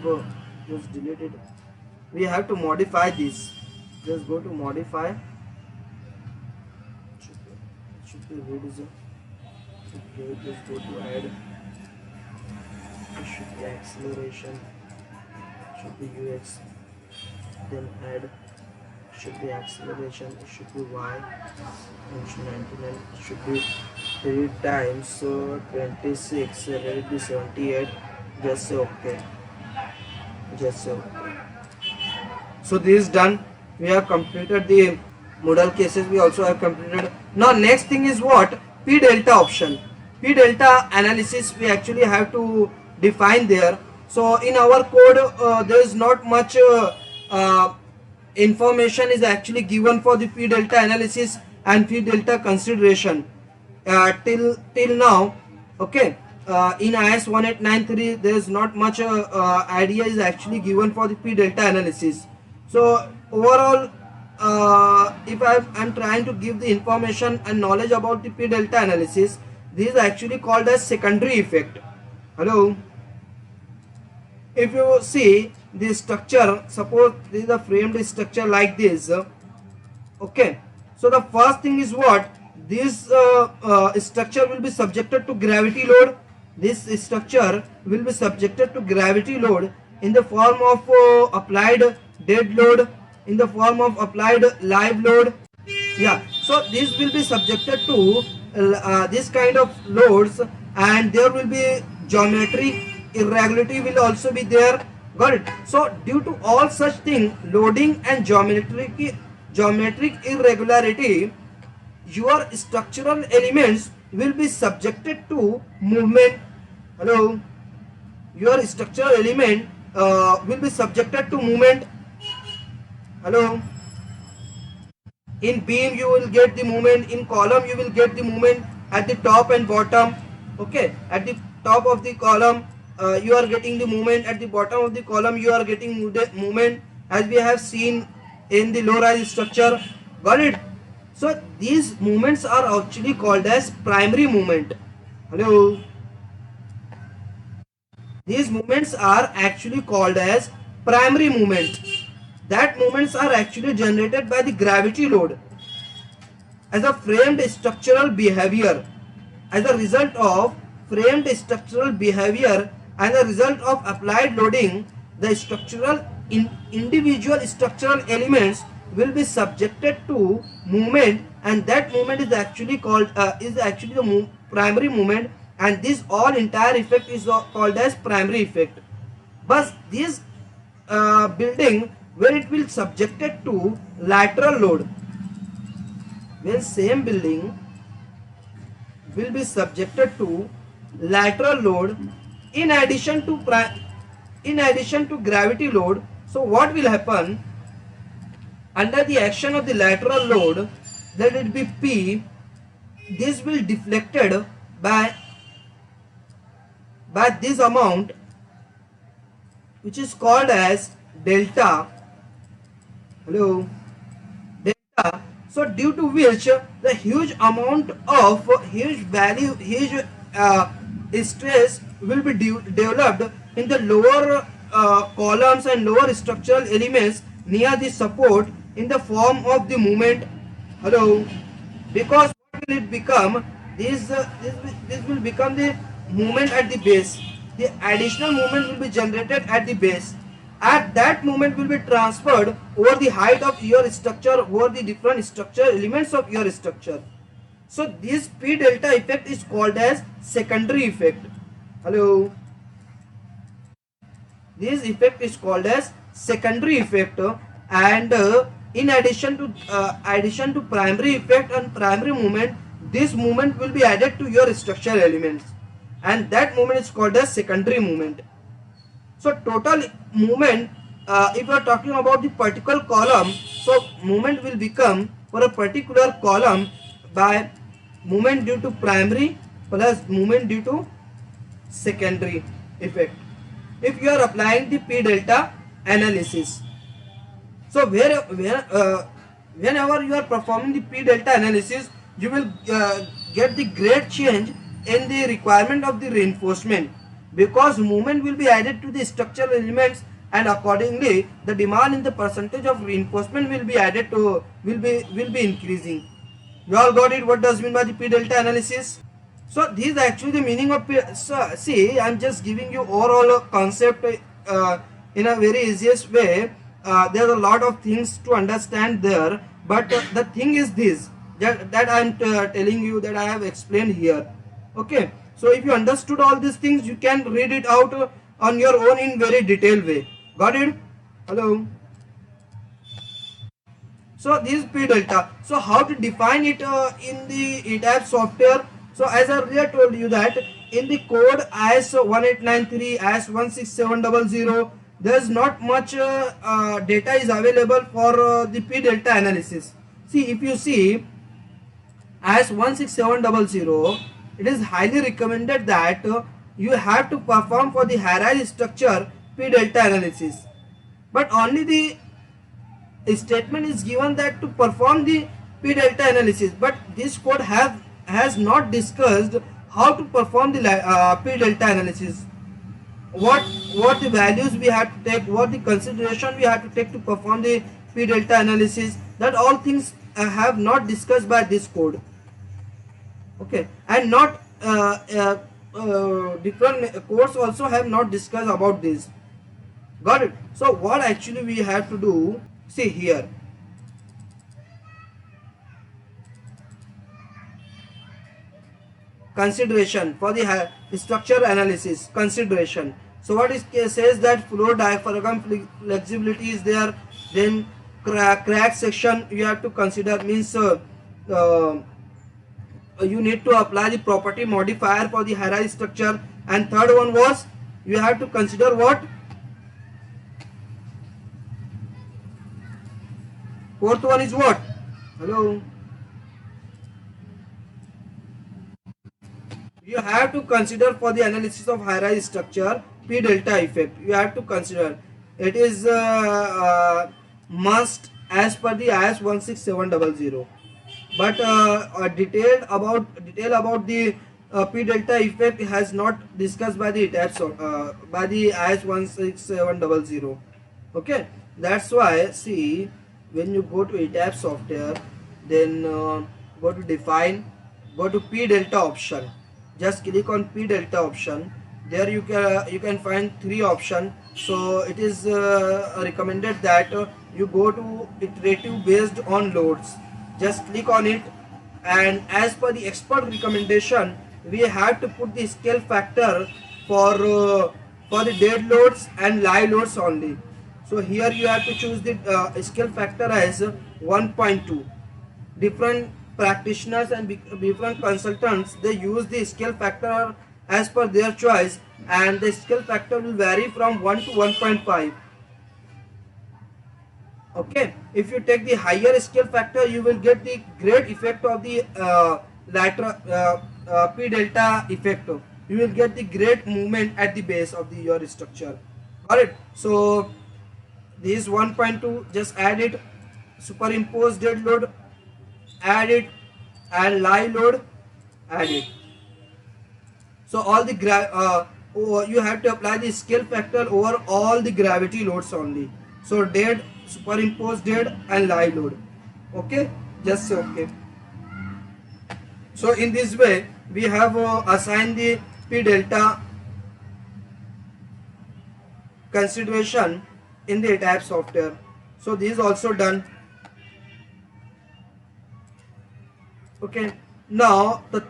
just deleted. We have to modify this. Just go to modify. Should be reducer. Okay, just go to add. It should be acceleration. Should be UX. Then add. Should be acceleration. It should be Y. And 99. It should be 3 times. So 26. Let it be 78. Just say okay. Just say okay. So this is done. We have completed the modal cases. We also have completed. Now next thing is what? P delta option. P delta analysis we actually have to define there. So in our code there is not much information is actually given for the P delta analysis and P delta consideration till now. Okay, in IS 1893 there is not much idea is actually given for the P delta analysis. So overall, if I'm trying to give the information and knowledge about the P delta analysis, this is actually called as secondary effect. Hello. If you see the structure, suppose this is a framed structure like this. Okay, so the first thing is what? This structure will be subjected to gravity load. This structure will be subjected to gravity load in the form of applied dead load, in the form of applied live load. Yeah, so this will be subjected to this kind of loads, and there will be geometric irregularity will also be there. Got it? So due to all such thing, loading and geometric irregularity, your structural elements will be subjected to movement. Hello, your structural element will be subjected to movement. Hello, in beam you will get the movement, in column you will get the movement at the top and bottom. Okay, at the top of the column you are getting the movement, at the bottom of the column you are getting movement, as we have seen in the low rise structure. Got it? So these movements are actually called as primary movement. Hello, these movements are actually called as primary movement. That movements are actually generated by the gravity load as a framed structural behavior. As a result of framed structural behavior, as a result of applied loading, the individual structural elements will be subjected to movement, and that movement is actually called the primary movement, and this all entire effect is called as primary effect. But this building where it will subjected to lateral load, when same building will be subjected to lateral load in addition to gravity load. So what will happen? Under the action of the lateral load, let it be P, this will deflected by this amount, which is called as delta. Hello, delta. So due to which the huge amount of huge stress will be developed in the lower columns and lower structural elements near the support in the form of the movement. Hello, because what will it become? This will become the movement at the base. The additional movement will be generated at the base. At that movement will be transferred over the height of your structure, over the different structure elements of your structure. So this P delta effect is called as secondary effect. Hello, this effect is called as secondary effect, and in addition to primary effect and primary movement, this movement will be added to your structural elements, and that movement is called as secondary movement. So total movement, if you are talking about the particular column, so movement will become for a particular column by movement due to primary plus movement due to secondary effect, if you are applying the P delta analysis. So whenever you are performing the P delta analysis, you will get the great change in the requirement of the reinforcement, because movement will be added to the structural elements, and accordingly the demand in the percentage of reinforcement will be added to will be increasing. You all got it? What does mean by the P delta analysis? So this is actually the meaning of P. So see, I am just giving you overall concept in a very easiest way. There are a lot of things to understand there, but the thing is this, that I am telling you, that I have explained here. Okay, so if you understood all these things, you can read it out on your own in very detailed way. Got it? Hello. So this is P delta. So how to define it in the ETABS software? So as I earlier told you that in the code IS 1893, IS 16700, there is not much data is available for the P delta analysis. See, if you see IS 16700, it is highly recommended that you have to perform for the hierarchy structure P delta analysis. But only the statement is given that to perform the P delta analysis, but this code has not discussed how to perform the P delta analysis. What the values we have to take, what the consideration we have to take to perform the P delta analysis, that all things have not discussed by this code. Okay, and not different codes also have not discussed about this. Got it? So what actually we have to do, see here, consideration for the structure analysis, consideration. So what is says that flow diaphragm flexibility is there, then crack section you have to consider, means you need to apply the property modifier for the hierarchy structure. And third one was you have to consider what? Fourth one is what? Hello? You have to consider for the analysis of hierarchy structure P delta effect. You have to consider. It is must as per the IS 16700. But detail about the P delta effect has not discussed by the ETABS by the IS 16700. Okay, that's why see, when you go to ETABS software, then go to define, go to P delta option. Just click on P delta option. There you can find three options. So it is recommended that you go to iterative based on loads. Just click on it, and as per the expert recommendation, we have to put the scale factor for the dead loads and live loads only. So here you have to choose the scale factor as 1.2. Different practitioners and different consultants, they use the scale factor as per their choice, and the scale factor will vary from 1 to 1.5. Okay, if you take the higher scale factor, you will get the great effect of the lateral P delta effect. You will get the great movement at the base of your structure. Alright, so this 1.2, just add it, superimpose dead load, add it, and live load, add it. So all the you have to apply the scale factor over all the gravity loads only. So dead, superimposed dead, and live load. Okay, just say okay. So in this way we have assigned the P delta consideration in the ETABS software. So this is also done. Okay, now the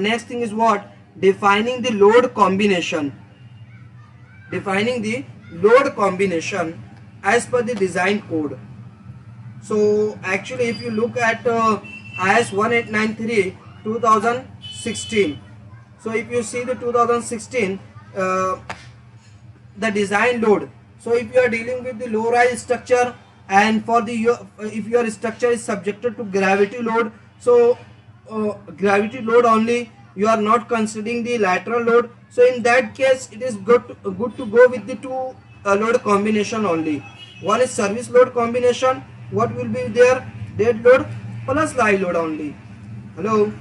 next thing is what? Defining the load combination. Defining the load combination as per the design code. So actually if you look at IS 1893 2016, so if you see the 2016 the design load, so if you are dealing with the low rise structure, and for the if your structure is subjected to gravity load, so gravity load only, you are not considering the lateral load. So in that case it is good to go with the two load combination only. One is service load combination. What will be there? Dead load plus live load only. Hello.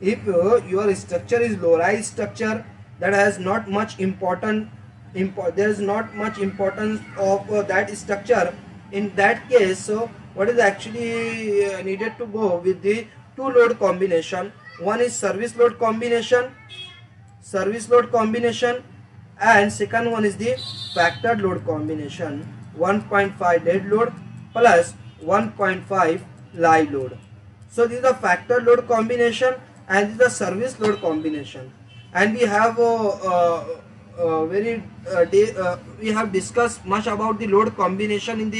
If your structure is low rise structure, that has not much there is not much importance of that structure. In that case, so what is actually needed to go with the two load combination. One is service load combination, and second one is the factored load combination, 1.5 dead load plus 1.5 live load. So this is the factored load combination and this is the service load combination. And we have we have discussed much about the load combination in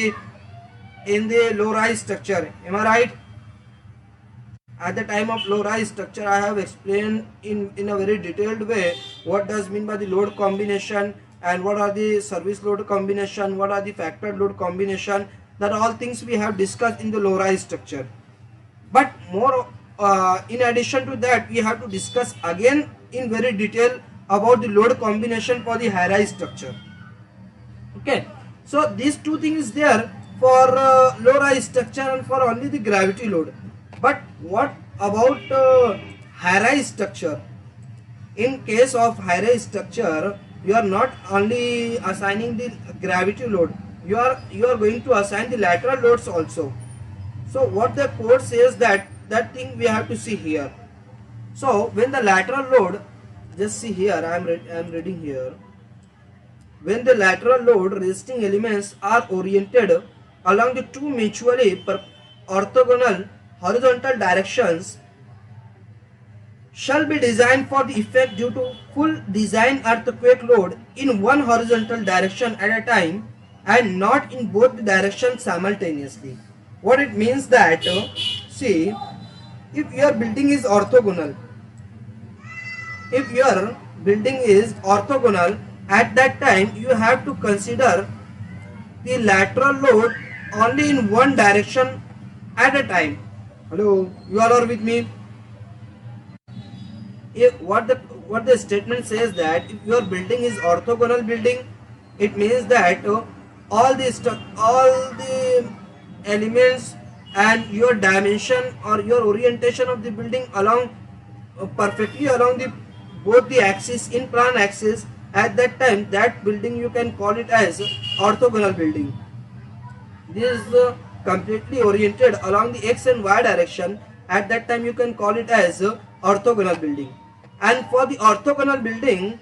the low rise structure. Am I right? At the time of low rise structure, I have explained in a very detailed way what does mean by the load combination and what are the service load combination, what are the factored load combination. That all things we have discussed in the low rise structure. But more in addition to that, we have to discuss again in very detail about the load combination for the high rise structure. Okay, so these two things there for low rise structure and for only the gravity load. But what about high rise structure? In case of high rise structure, you are not only assigning the gravity load, you are going to assign the lateral loads also. So what the code says, that thing we have to see here. So when the lateral load, just see here, I am reading here. When the lateral load resisting elements are oriented along the two mutually orthogonal horizontal directions, shall be designed for the effect due to full design earthquake load in one horizontal direction at a time and not in both the directions simultaneously. What it means that, see, if your building is orthogonal, at that time you have to consider the lateral load only in one direction at a time. Hello, you all are with me? What the statement says, that if your building is orthogonal building, it means that all the elements and your dimension or your orientation of the building along perfectly along the both the axis in plan axis. At that time, that building you can call it as orthogonal building. This is completely oriented along the x and y direction. At that time you can call it as orthogonal building. And for the orthogonal building,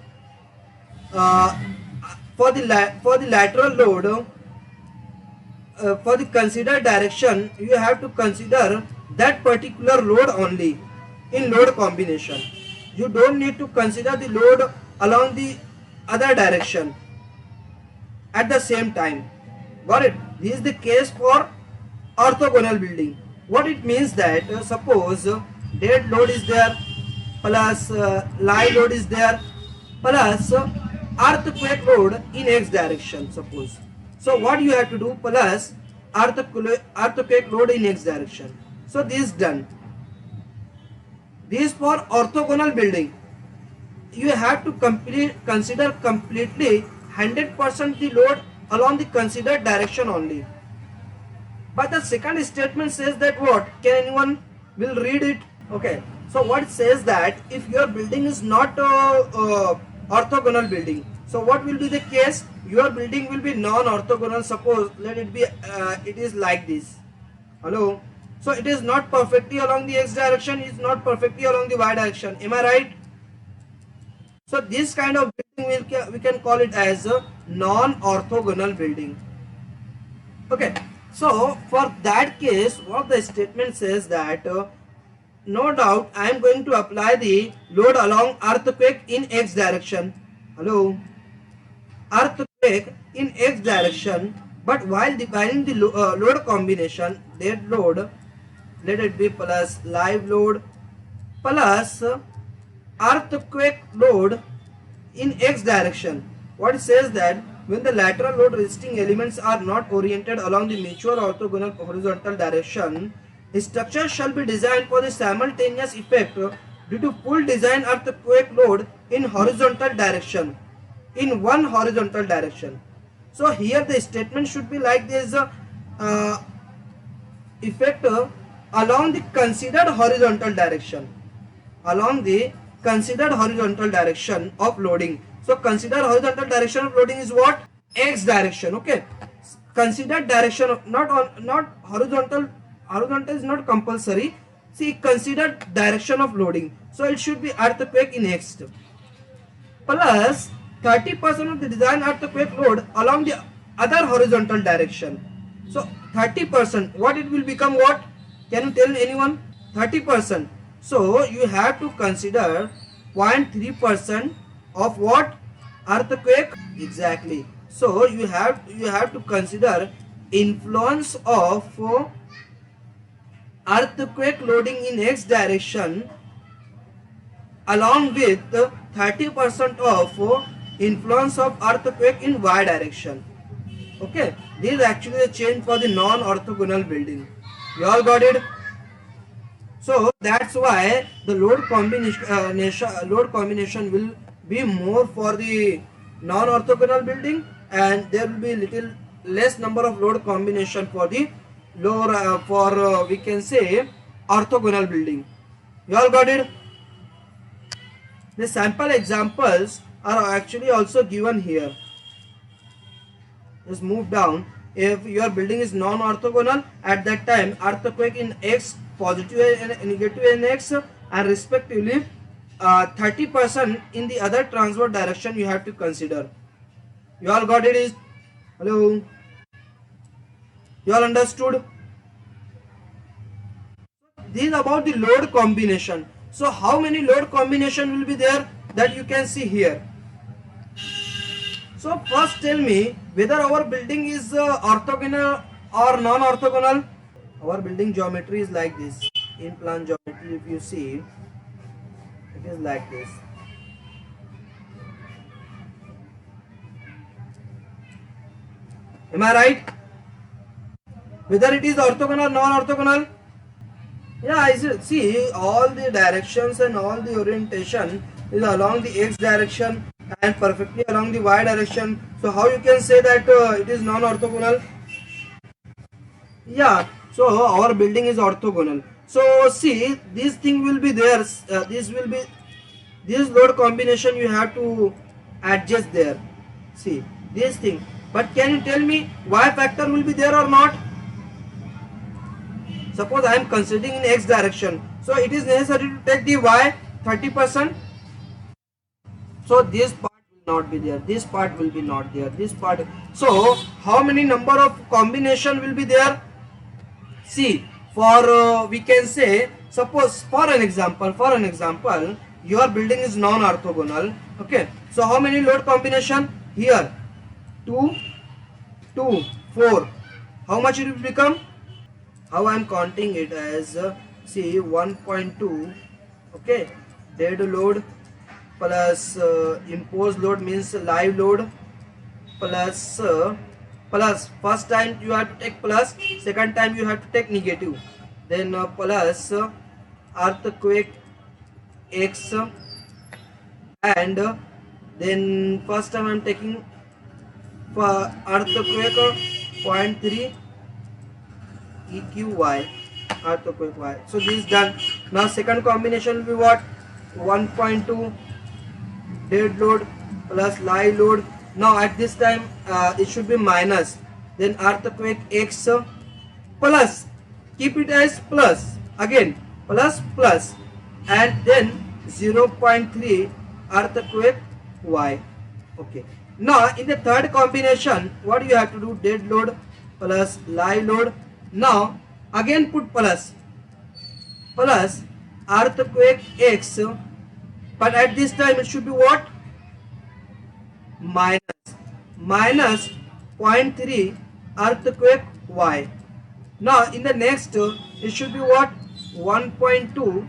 for the lateral load, for the considered direction, you have to consider that particular load only in load combination. You don't need to consider the load along the other direction at the same time. Got it? This is the case for orthogonal building. What it means that suppose dead load is there plus live load is there plus earthquake load in x direction, suppose. So what you have to do, plus earthquake load in x direction. So this is done. This for orthogonal building. You have to consider completely 100% the load along the considered direction only. But the second statement says that what? Can anyone will read it? Okay. So what it says that if your building is not orthogonal building, so what will be the case? Your building will be non-orthogonal. Suppose let it be it is like this. Hello. So it is not perfectly along the x direction, it is not perfectly along the y direction. Am I right? So this kind of building we can call it as a non-orthogonal building. Okay. So for that case, what the statement says that no doubt I am going to apply the load along earthquake in x direction. Hello. Earthquake in x direction, but while defining the load combination, dead load, let it be plus live load plus earthquake load in x direction. What it says that when the lateral load resisting elements are not oriented along the mutual orthogonal horizontal direction, the structure shall be designed for the simultaneous effect due to full design earthquake load in horizontal direction, in one horizontal direction. So here the statement should be like this, effect along the considered horizontal direction, along the considered horizontal direction of loading. So considered horizontal direction of loading is what? X direction. Okay, considered direction of not horizontal. Horizontal is not compulsory. See, considered direction of loading. So it should be earthquake in X plus 30% of the design earthquake load along the other horizontal direction. So 30%, what it will become, what? Can you tell anyone? 30%. So you have to consider 0.3% of what? Earthquake, exactly. So you have to consider influence of earthquake loading in x direction along with 30% of influence of earthquake in y direction. Okay, this is actually a change for the non-orthogonal building. You all got it? So that's why the load combination will be more for the non-orthogonal building, and there will be little less number of load combination for the lower we can say orthogonal building. You all got it? The sample examples are actually also given here. Just move down. If your building is non-orthogonal, at that time earthquake in x, positive and negative in x, and respectively 30% in the other transverse direction you have to consider. You all got it? Is hello? You all understood? This is about the load combination. So how many load combination will be there, that you can see here. So first tell me whether our building is orthogonal or non-orthogonal. Our building geometry is like this. In plan geometry, if you see, it is like this. Am I right? Whether it is orthogonal or non-orthogonal? Yeah, I see all the directions and all the orientation is along the x direction and perfectly along the y direction. So how you can say that it is non-orthogonal? Yeah, so our building is orthogonal. So see, this thing will be there. This will be this load combination you have to adjust there. See this thing. But can you tell me y factor will be there or not? Suppose I am considering in x direction, so it is necessary to take the y 30%. So this part will not be there. This part will be not there. This part. So how many number of combination will be there? See, for we can say, suppose for an example, your building is non-orthogonal. Okay, so how many load combination here? 2, 2, 4. How much it will become? How I am counting it as see 1.2. Okay, dead load plus imposed load means live load plus plus first time you have to take plus, second time you have to take negative, then plus earthquake x, and then first time I am taking for earthquake 0.3 EQY earthquake y. So this is done. Now second combination will be what? 1.2 dead load plus live load. Now at this time it should be minus, then earthquake x plus, keep it as plus again, plus, and then 0.3 earthquake y. Okay, now in the third combination what you have to do? Dead load plus live load. Now again put plus earthquake x, but at this time it should be what? Minus 0.3 earthquake y. Now in the next it should be what? 1.2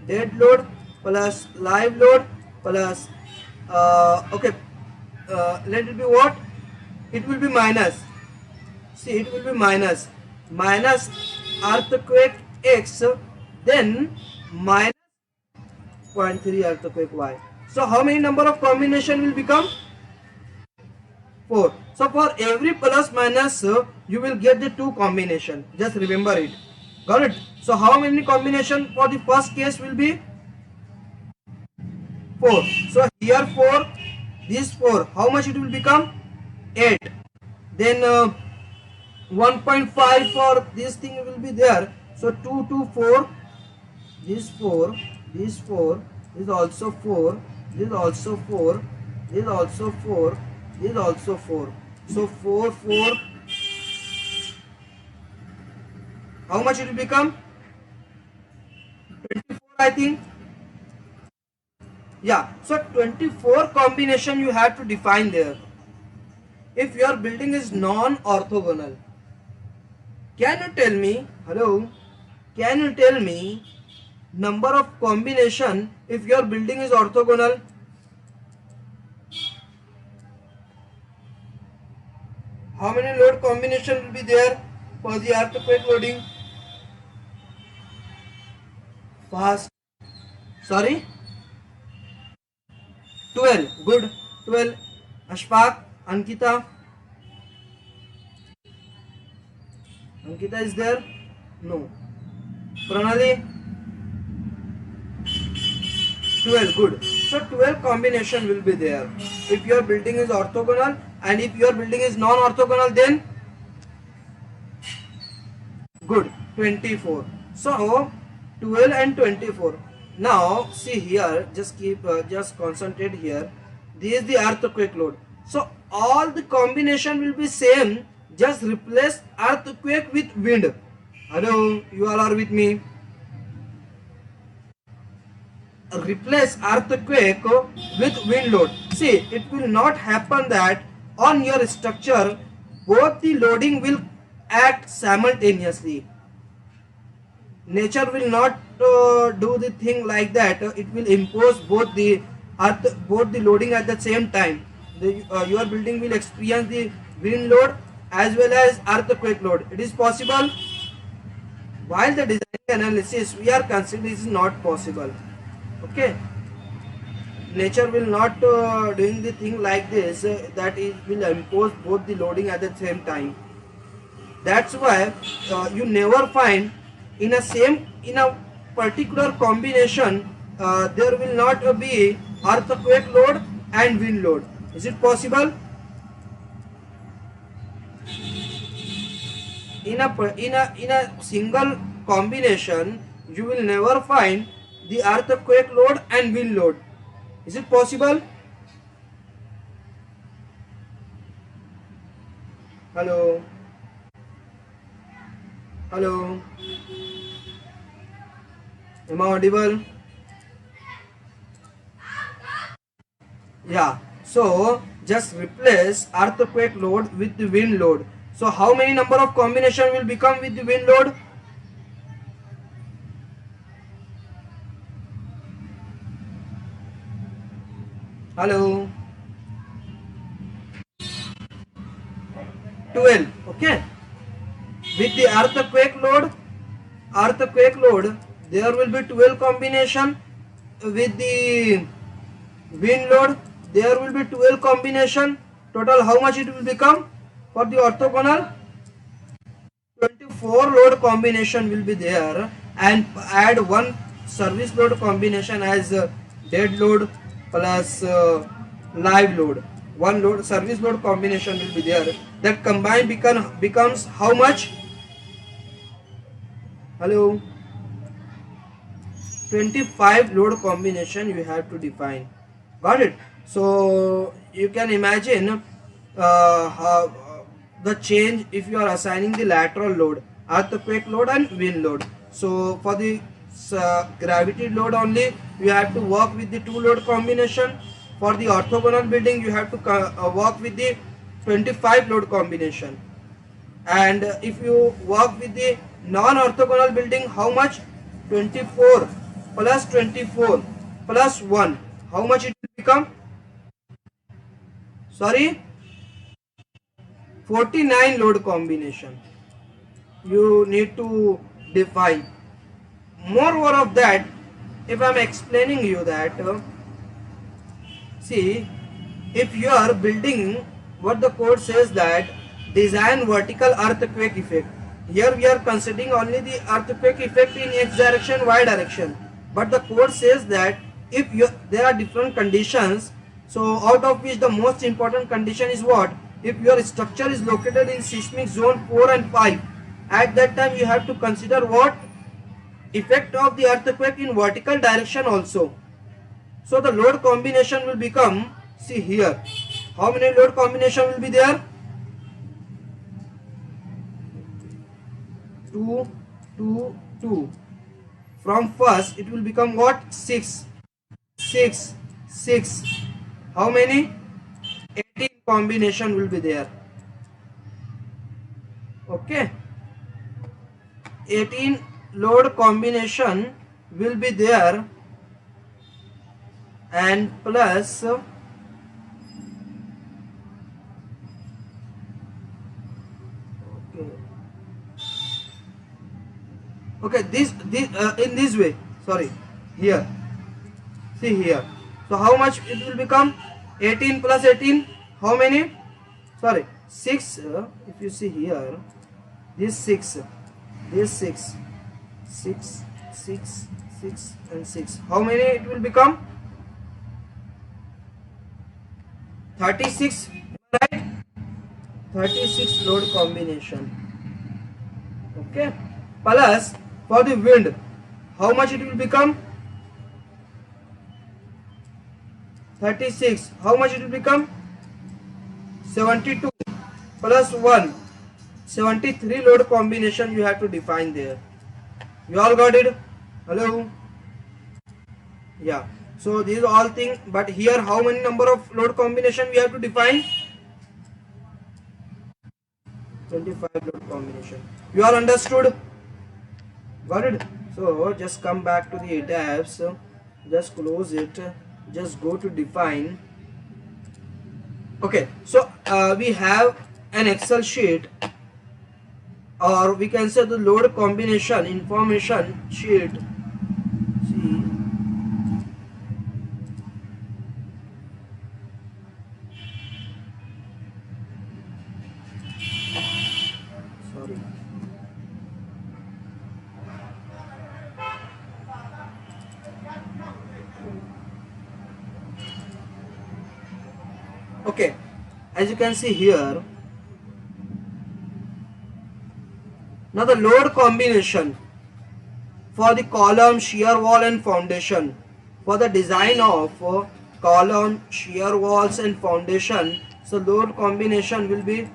dead load plus live load plus okay, let it be what? It will be minus. See, it will be minus earthquake x, then minus 0.3 earthquake y. So how many number of combination will become? 4. So for every plus minus you will get the 2 combination. Just remember it. Got it? So how many combination for the first case will be? 4. So here 4, this 4. How much it will become? 8. Then 1.5 for this thing will be there. So 2 to 4. This 4. This 4. This also 4. This also 4. This also 4. This is also 4. So 4, 4. How much it will become? 24, I think. Yeah, so 24 combination you have to define there. If your building is non-orthogonal, can you tell me, hello, can you tell me number of combination if your building is orthogonal? How many load combination will be there for the earthquake loading? Fast. Sorry? 12. Good. 12. Ashfaq, Ankita. Ankita is there? No. Pranali? 12. Good. So 12 combination will be there. If your building is orthogonal, and if your building is non-orthogonal, then good. 24. So 12 and 24. Now see here, just concentrate here. This is the earthquake load. So all the combination will be same. Just replace earthquake with wind. Hello, you all are with me? Replace earthquake with wind load. See, it will not happen that on your structure both the loading will act simultaneously. Nature will not do the thing like that. It will impose both the loading at the same time. Your building will experience the wind load as well as earthquake load. It is possible. While the design analysis we are considering is not possible. Okay, nature will not doing the thing like this, that it will impose both the loading at the same time. That's why you never find in a particular combination there will not be earthquake load and wind load. Is it possible? In a single combination you will never find the earthquake load and wind load. Is it possible? Hello, hello, am I audible? Yeah, so just replace earthquake load with the wind load. So how many number of combination will become with the wind load? Hello, 12. Okay, with the earthquake load there will be 12 combination. With the wind load there will be 12 combination. Total how much it will become for the orthogonal? 24 load combination will be there, and add one service load combination as dead load plus live load. One load service load combination will be there. That combined becomes how much? Hello, 25 load combination you have to define. Got it? So you can imagine how the change if you are assigning the lateral load, earthquake load and wind load. So for the gravity load only you have to work with the two load combination. For the orthogonal building you have to work with the 25 load combination. And if you work with the non-orthogonal building, how much? 24 plus 24 plus 1. How much it will become? Sorry, 49 load combination. You need to define. Moreover of that, if I am explaining you that, see, if you are building, what the code says that design vertical earthquake effect. Here we are considering only the earthquake effect in x direction, y direction. But the code says that if there are different conditions, so out of which the most important condition is what? If your structure is located in seismic zone 4 and 5, at that time you have to consider what? Effect of the earthquake in vertical direction also. So the load combination will become, see here, how many load combination will be there? 2, 2, 2. From first it will become what? 6, 6, 6. How many? 18 combination will be there. Okay, 18 load combination will be there, and plus okay, okay, this in this way, sorry, here, see here. So how much it will become? 18 plus 18, how many? Sorry, 6. If you see here, this 6, this 6, 6, 6, 6 and 6, how many it will become? 36, right? 36 load combination. Okay, plus for the wind, how much it will become? 36, how much it will become? 72 plus 1, 73 load combination you have to define there. You all got it? Hello? Yeah. So these are all things, but here how many number of load combination we have to define? 25 load combination. You all understood? Got it? So just come back to the ETABS, just close it, just go to define. Okay, so we have an Excel sheet, or we can say the load combination information sheet. See, sorry. Okay, as you can see here, now the load combination for the column, shear wall and foundation. For the design of column, shear walls and foundation, so load combination will be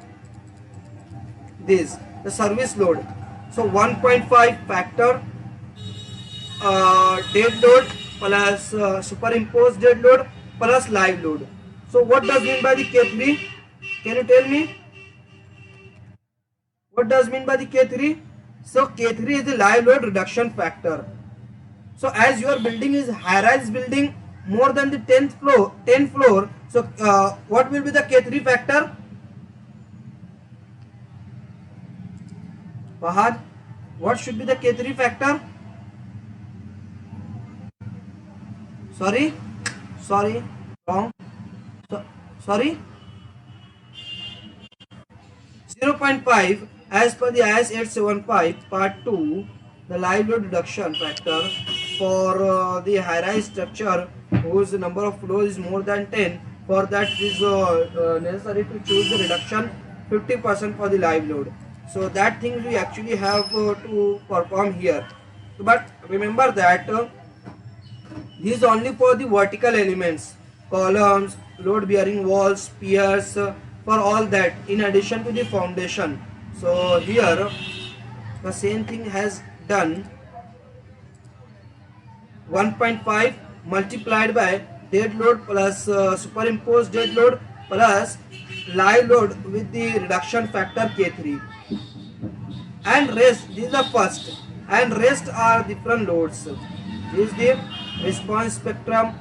this, the service load. So 1.5 factor dead load plus superimposed dead load plus live load. So what does mean by the K3? Can you tell me? What does mean by the K3? So K3 is the live load reduction factor. So as your building is high-rise building more than the 10th floor, so what will be the K3 factor? Fahad, what should be the K3 factor? Sorry, wrong. Sorry, 0.5 as per the IS 875 part 2, the live load reduction factor for the high-rise structure whose number of floors is more than 10. For that it is necessary to choose the reduction 50% for the live load. So that thing we actually have to perform here. But remember that this is only for the vertical elements, columns, load bearing walls, piers, for all that, in addition to the foundation. So here the same thing has done, 1.5 multiplied by dead load plus superimposed dead load plus live load with the reduction factor K3, and rest, this is the first, and rest are different loads. This is the response spectrum.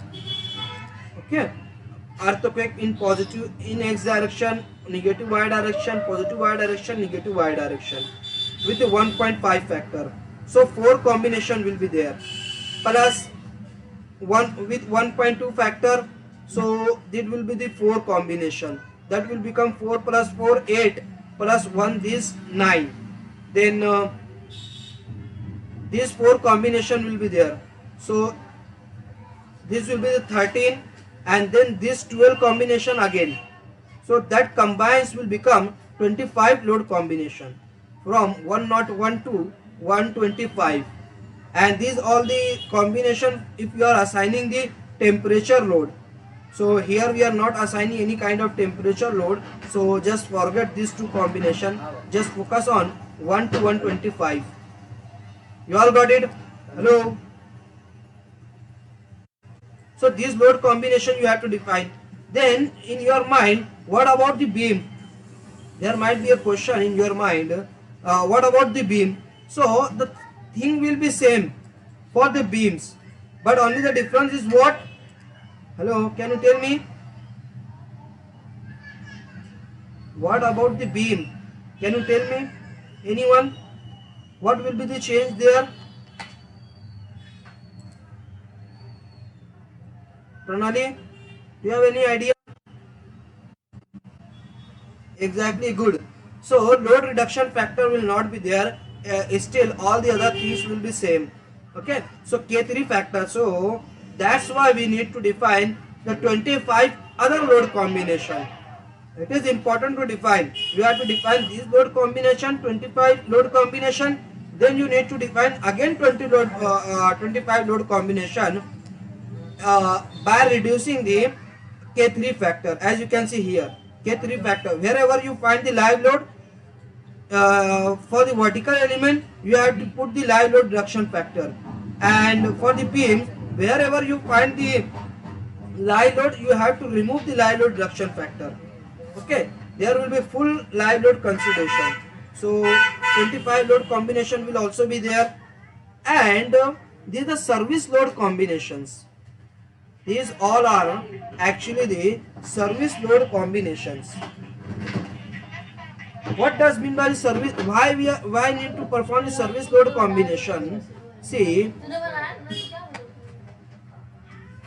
Okay, earthquake in positive, in x direction, negative y direction, positive y direction, negative y direction, with the 1.5 factor. So 4 combination will be there, plus 1 with 1.2 factor. So it will be the 4 combination, that will become 4 plus 4 8 plus 1 this 9. Then these 4 combination will be there. So this will be the 13, and then this 12 combination again. So that combines will become 25 load combination from 101 to 125. And these all the combination if you are assigning the temperature load. So here we are not assigning any kind of temperature load, so just forget these 2 combination, just focus on 1 to 125. You all got it? Hello? So this load combination you have to define. Then in your mind, what about the beam? There might be a question in your mind, what about the beam? So the thing will be same for the beams, but only the difference is what? Hello, can you tell me? What about the beam? Can you tell me? Anyone? What will be the change there? Pranali, do you have any idea? Exactly, good. So load reduction factor will not be there. Still all the other things will be same. Okay. So K3 factor. So that's why we need to define the 25 other load combination. It is important to define. You have to define this load combination, 25 load combination. Then you need to define again 25 load combination by reducing the K3 factor. As you can see here, K3 factor. Wherever you find the live load, for the vertical element, you have to put the live load reduction factor. And for the beams, wherever you find the live load, you have to remove the live load reduction factor. Okay, there will be full live load consideration. So 25 load combination will also be there. And these are the service load combinations. These all are actually the service load combinations. What does mean by the service? Why need to perform the service load combination? See,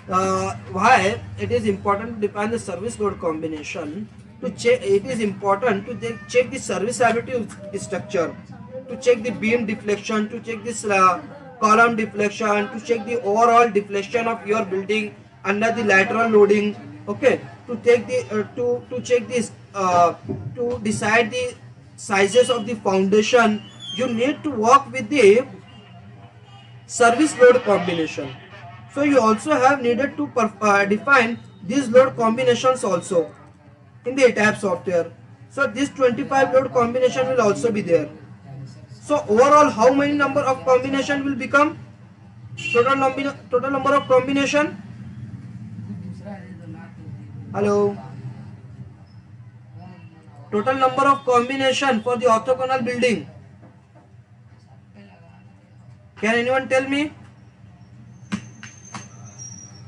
why it is important to define the service load combination. To check, it is important to check the serviceability of the structure, to check the beam deflection, to check this column deflection, to check the overall deflection of your building under the lateral loading. Okay, to take the to check this to decide the sizes of the foundation, you need to work with the service load combination. So you also have needed to define these load combinations also in the ETABS software. So this 25 load combination will also be there. So overall, how many number of combination will become? Total number of combination. Hello. Total number of combination for the orthogonal building. Can anyone tell me?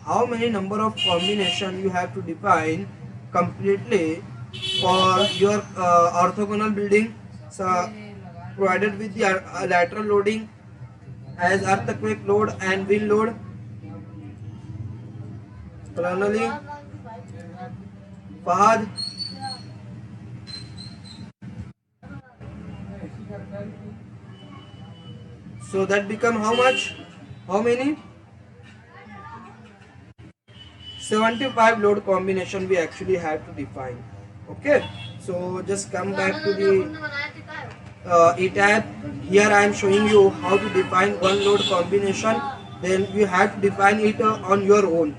How many number of combination you have to define completely for your orthogonal building, so provided with the lateral loading as earthquake load and wind load? Pranali, Fahad. So that become how much? How many? 75 load combination we actually have to define. Okay, so just come back to the ETAB. Here I am showing you how to define one load combination. Then you have to define it on your own.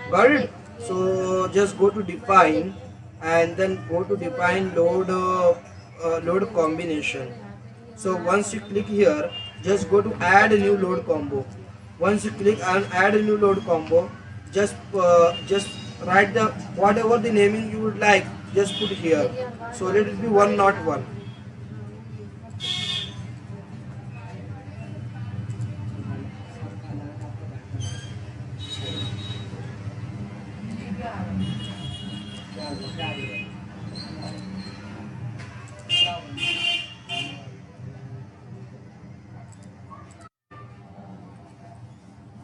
Got it? So just go to define and then go to define load combination. So once you click here, just go to add a new load combo. Once you click and add a new load combo, just write the whatever the naming you would like, just put here. So let it be 101.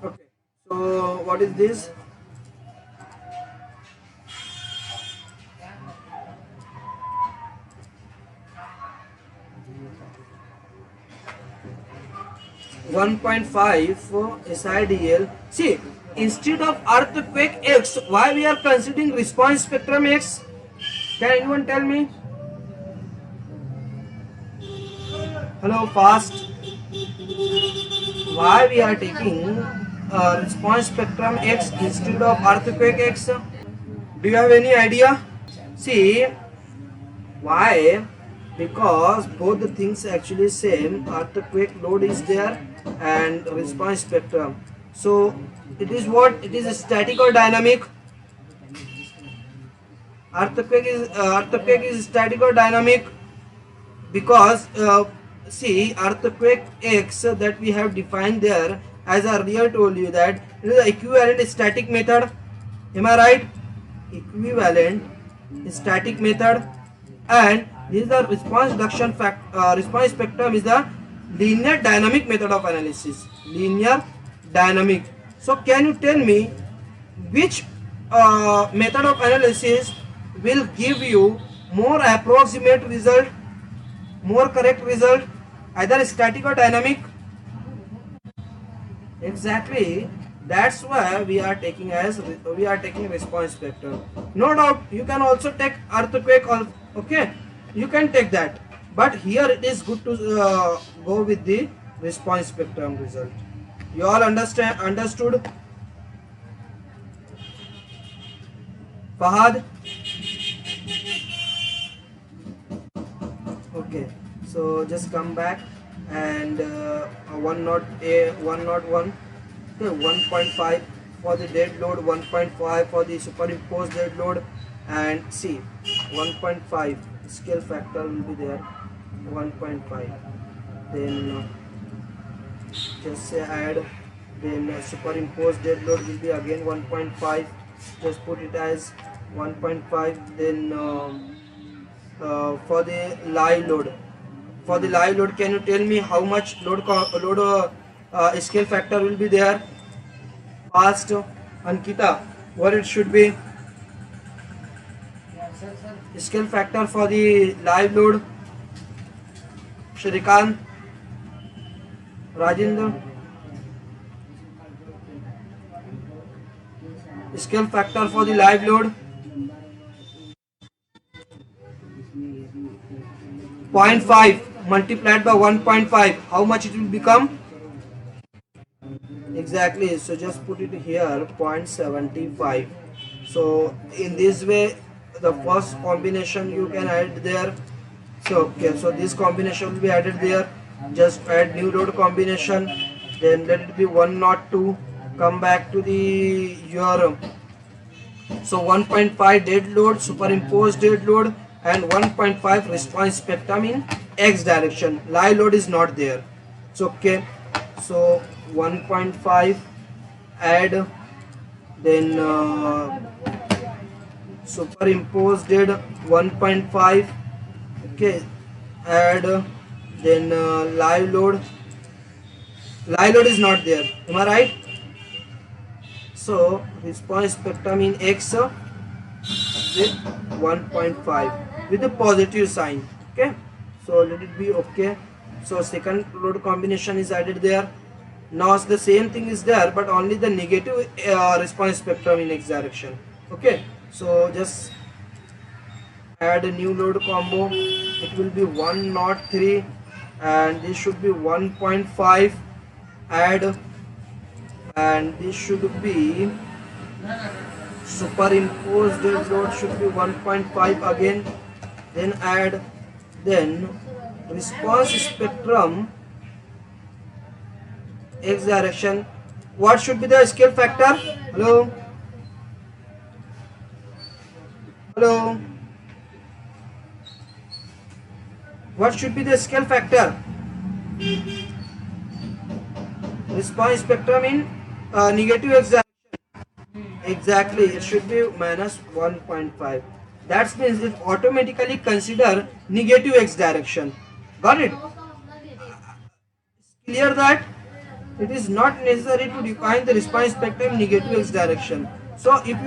Okay, so what is this? .5 SIDL. See, instead of earthquake X, why we are considering response spectrum X? Can anyone tell me? Hello, fast. Why we are taking response spectrum X instead of earthquake X? Do you have any idea? See, why? Because both the things actually same. Earthquake load is there and response spectrum. So it is what? It is static or dynamic? Earthquake is static or dynamic? Because see, earthquake X that we have defined there, as I earlier told you, that it is the equivalent static method. Am I right? Equivalent static method. And this is the response spectrum is the linear dynamic method of analysis. Linear dynamic. So can you tell me which method of analysis will give you more approximate result, more correct result, either static or dynamic? Exactly. That's why we are taking response spectrum. No doubt, you can also take earthquake. Okay, you can take that. But here it is good to go with the response spectrum result. You all understood? Fahad? Okay, so just come back and 101, okay, 1.5 for the dead load, 1.5 for the superimposed dead load, and see 1.5 scale factor will be there, 1.5, then just say add, then superimposed dead load will be again 1.5, just put it as 1.5, then for the live load. For the live load, can you tell me how much scale factor will be there? Fast, Ankita, what it should be? Scale factor for the live load. Shrikant, Rajendra. Scale factor for the live load. 0.5 multiplied by 1.5, how much it will become? Exactly, so just put it here, 0.75. So in this way, the first combination you can add there. So okay, so this combination will be added there. Just add new load combination, then let it be 102. Come back to the your, so 1.5 dead load, superimposed dead load, and 1.5 response spectrum in X direction. Live load is not there. So okay, so 1.5 add, then superimposed dead 1.5, okay, add, then live load. Live load is not there. Am I right? So response spectrum in X with 1.5 with the positive sign. Okay, so let it be okay. So second load combination is added there. Now the same thing is there, but only the negative response spectrum in X direction. Okay, so just add a new load combo. It will be 103, and this should be 1.5. Add, and this should be superimposed load should be 1.5 again, then add, then response spectrum X direction. What should be the scale factor? Hello, hello, what should be the scale factor? Response spectrum in negative X direction. Exactly, it should be minus 1.5. That means it automatically consider negative X direction. Got it? Clear that it is not necessary to define the response spectrum negative X direction. So if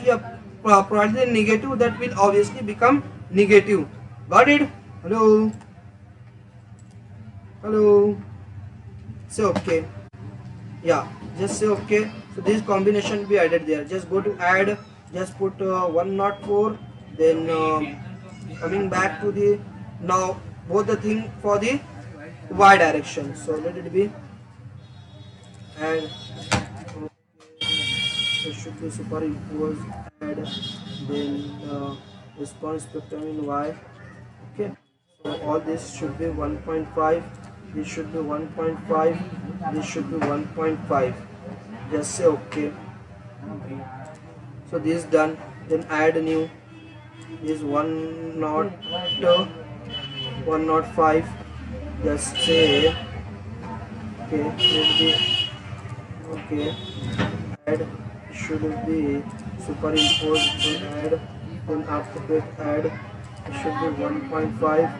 you provide the negative, that will obviously become negative. Got it? Hello? Hello? Say okay. Yeah, just say okay. So this combination will be added there. Just go to add, just put 104, then coming back to the, now both the thing for the Y direction. So let it be add, it should be superimposed, add, then response spectrum in Y. Okay, so all this should be 1.5, this should be 1.5, this should be 1.5. just say okay. So this is done. Then add new. This 105. Just say okay. Should be okay. Add should be superimposed. Then add. Then after that add. It should be 1.5.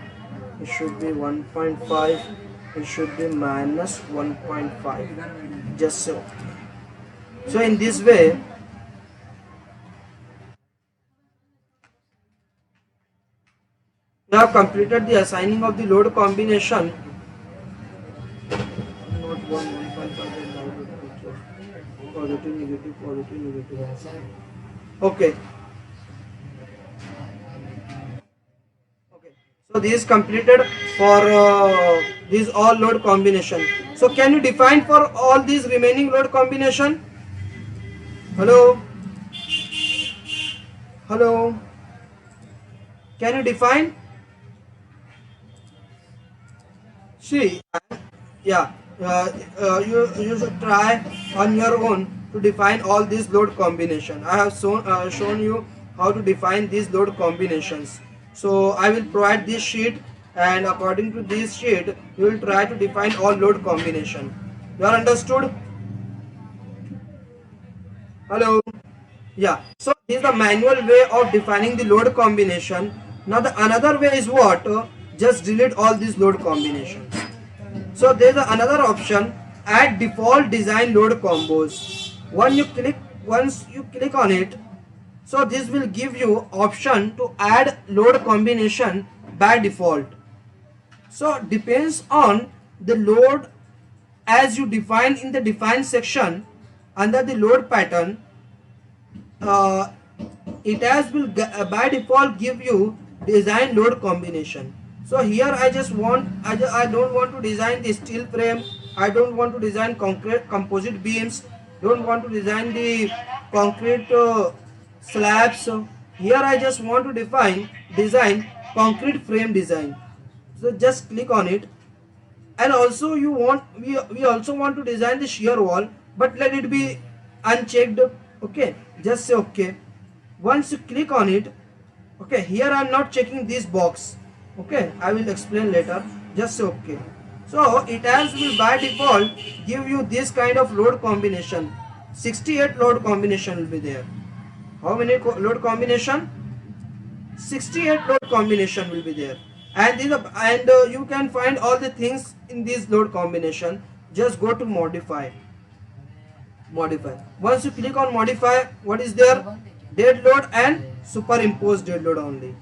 It should be 1.5. It should be minus 1.5. Just so. So in this way, we have completed the assigning of the load combination. Not 1.5 positive, negative, positive, negative. Okay. So this is completed for this all load combination. So can you define for all these remaining load combination? Hello? Hello? Can you define? See, yeah, you should try on your own to define all these load combination. I have shown you how to define these load combinations. So I will provide this sheet, and according to this sheet you will try to define all load combination. You are understood? Hello? Yeah. So this is the manual way of defining the load combination. Now the another way is what? Just delete all these load combinations. So there is another option, add default design load combos. Once you click on it, so this will give you option to add load combination by default. So depends on the load as you define in the define section under the load pattern. ETABS will by default give you design load combination. So here I don't want to design the steel frame, I don't want to design concrete composite beams, don't want to design the concrete slabs. So here I just want to design concrete frame design. So just click on it. And also we also want to design the shear wall, but let it be unchecked. Okay, just say okay. Once you click on it, okay, here I am not checking this box. Okay, I will explain later. Just say okay. So ETABS will by default give you this kind of load combination. 68 load combination will be there. How many load combination? 68 load combination will be there. And you can find all the things in this load combination. Just go to modify. Once you click on modify, what is there? Dead load and superimpose dead load only.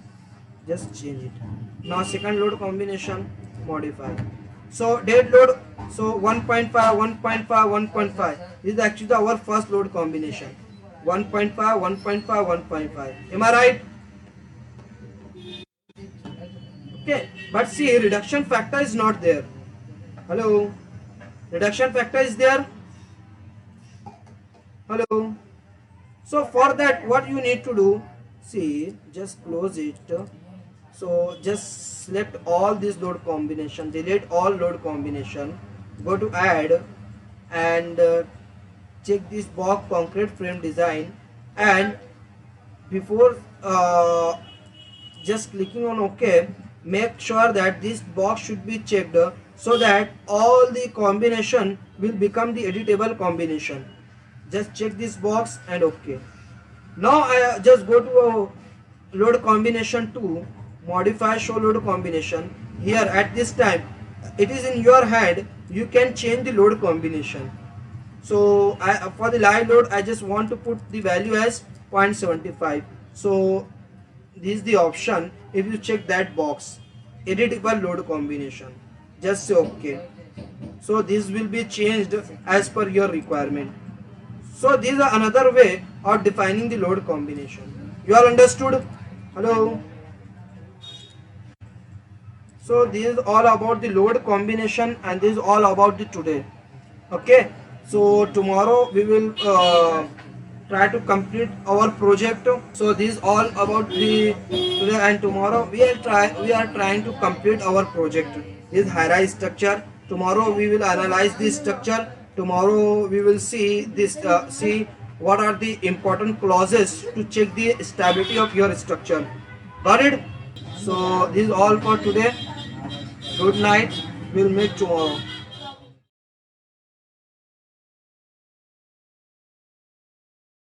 Just change it. Now second load combination, modify. So dead load, so 1.5, 1.5, 1.5. This is actually our first load combination. 1.5, 1.5, 1.5. Am I right? Okay, but see, reduction factor is not there. Hello? Reduction factor is there? Hello? So for that, what you need to do, see, just close it. So just select all this load combination, delete all load combination, go to add and check this box concrete frame design, and before just clicking on OK, make sure that this box should be checked so that all the combination will become the editable combination. Just check this box and OK. Now I just go to load combination 2, modify show load combination. Here at this time it is in your hand, you can change the load combination. So for the live load I just want to put the value as 0.75. so this is the option. If you check that box, editable load combination, just say OK. So this will be changed as per your requirement. So this is another way of defining the load combination. You all understood? Hello? So this is all about the load combination, and this is all about the today. Okay. So tomorrow we will try to complete our project. So this is all about the today, and tomorrow we are trying to complete our project. This high-rise structure. Tomorrow we will analyze this structure. tomorrow we will see this see what are the important clauses to check the stability of your structure. Got it? So this is all for today. Good night. We'll meet tomorrow.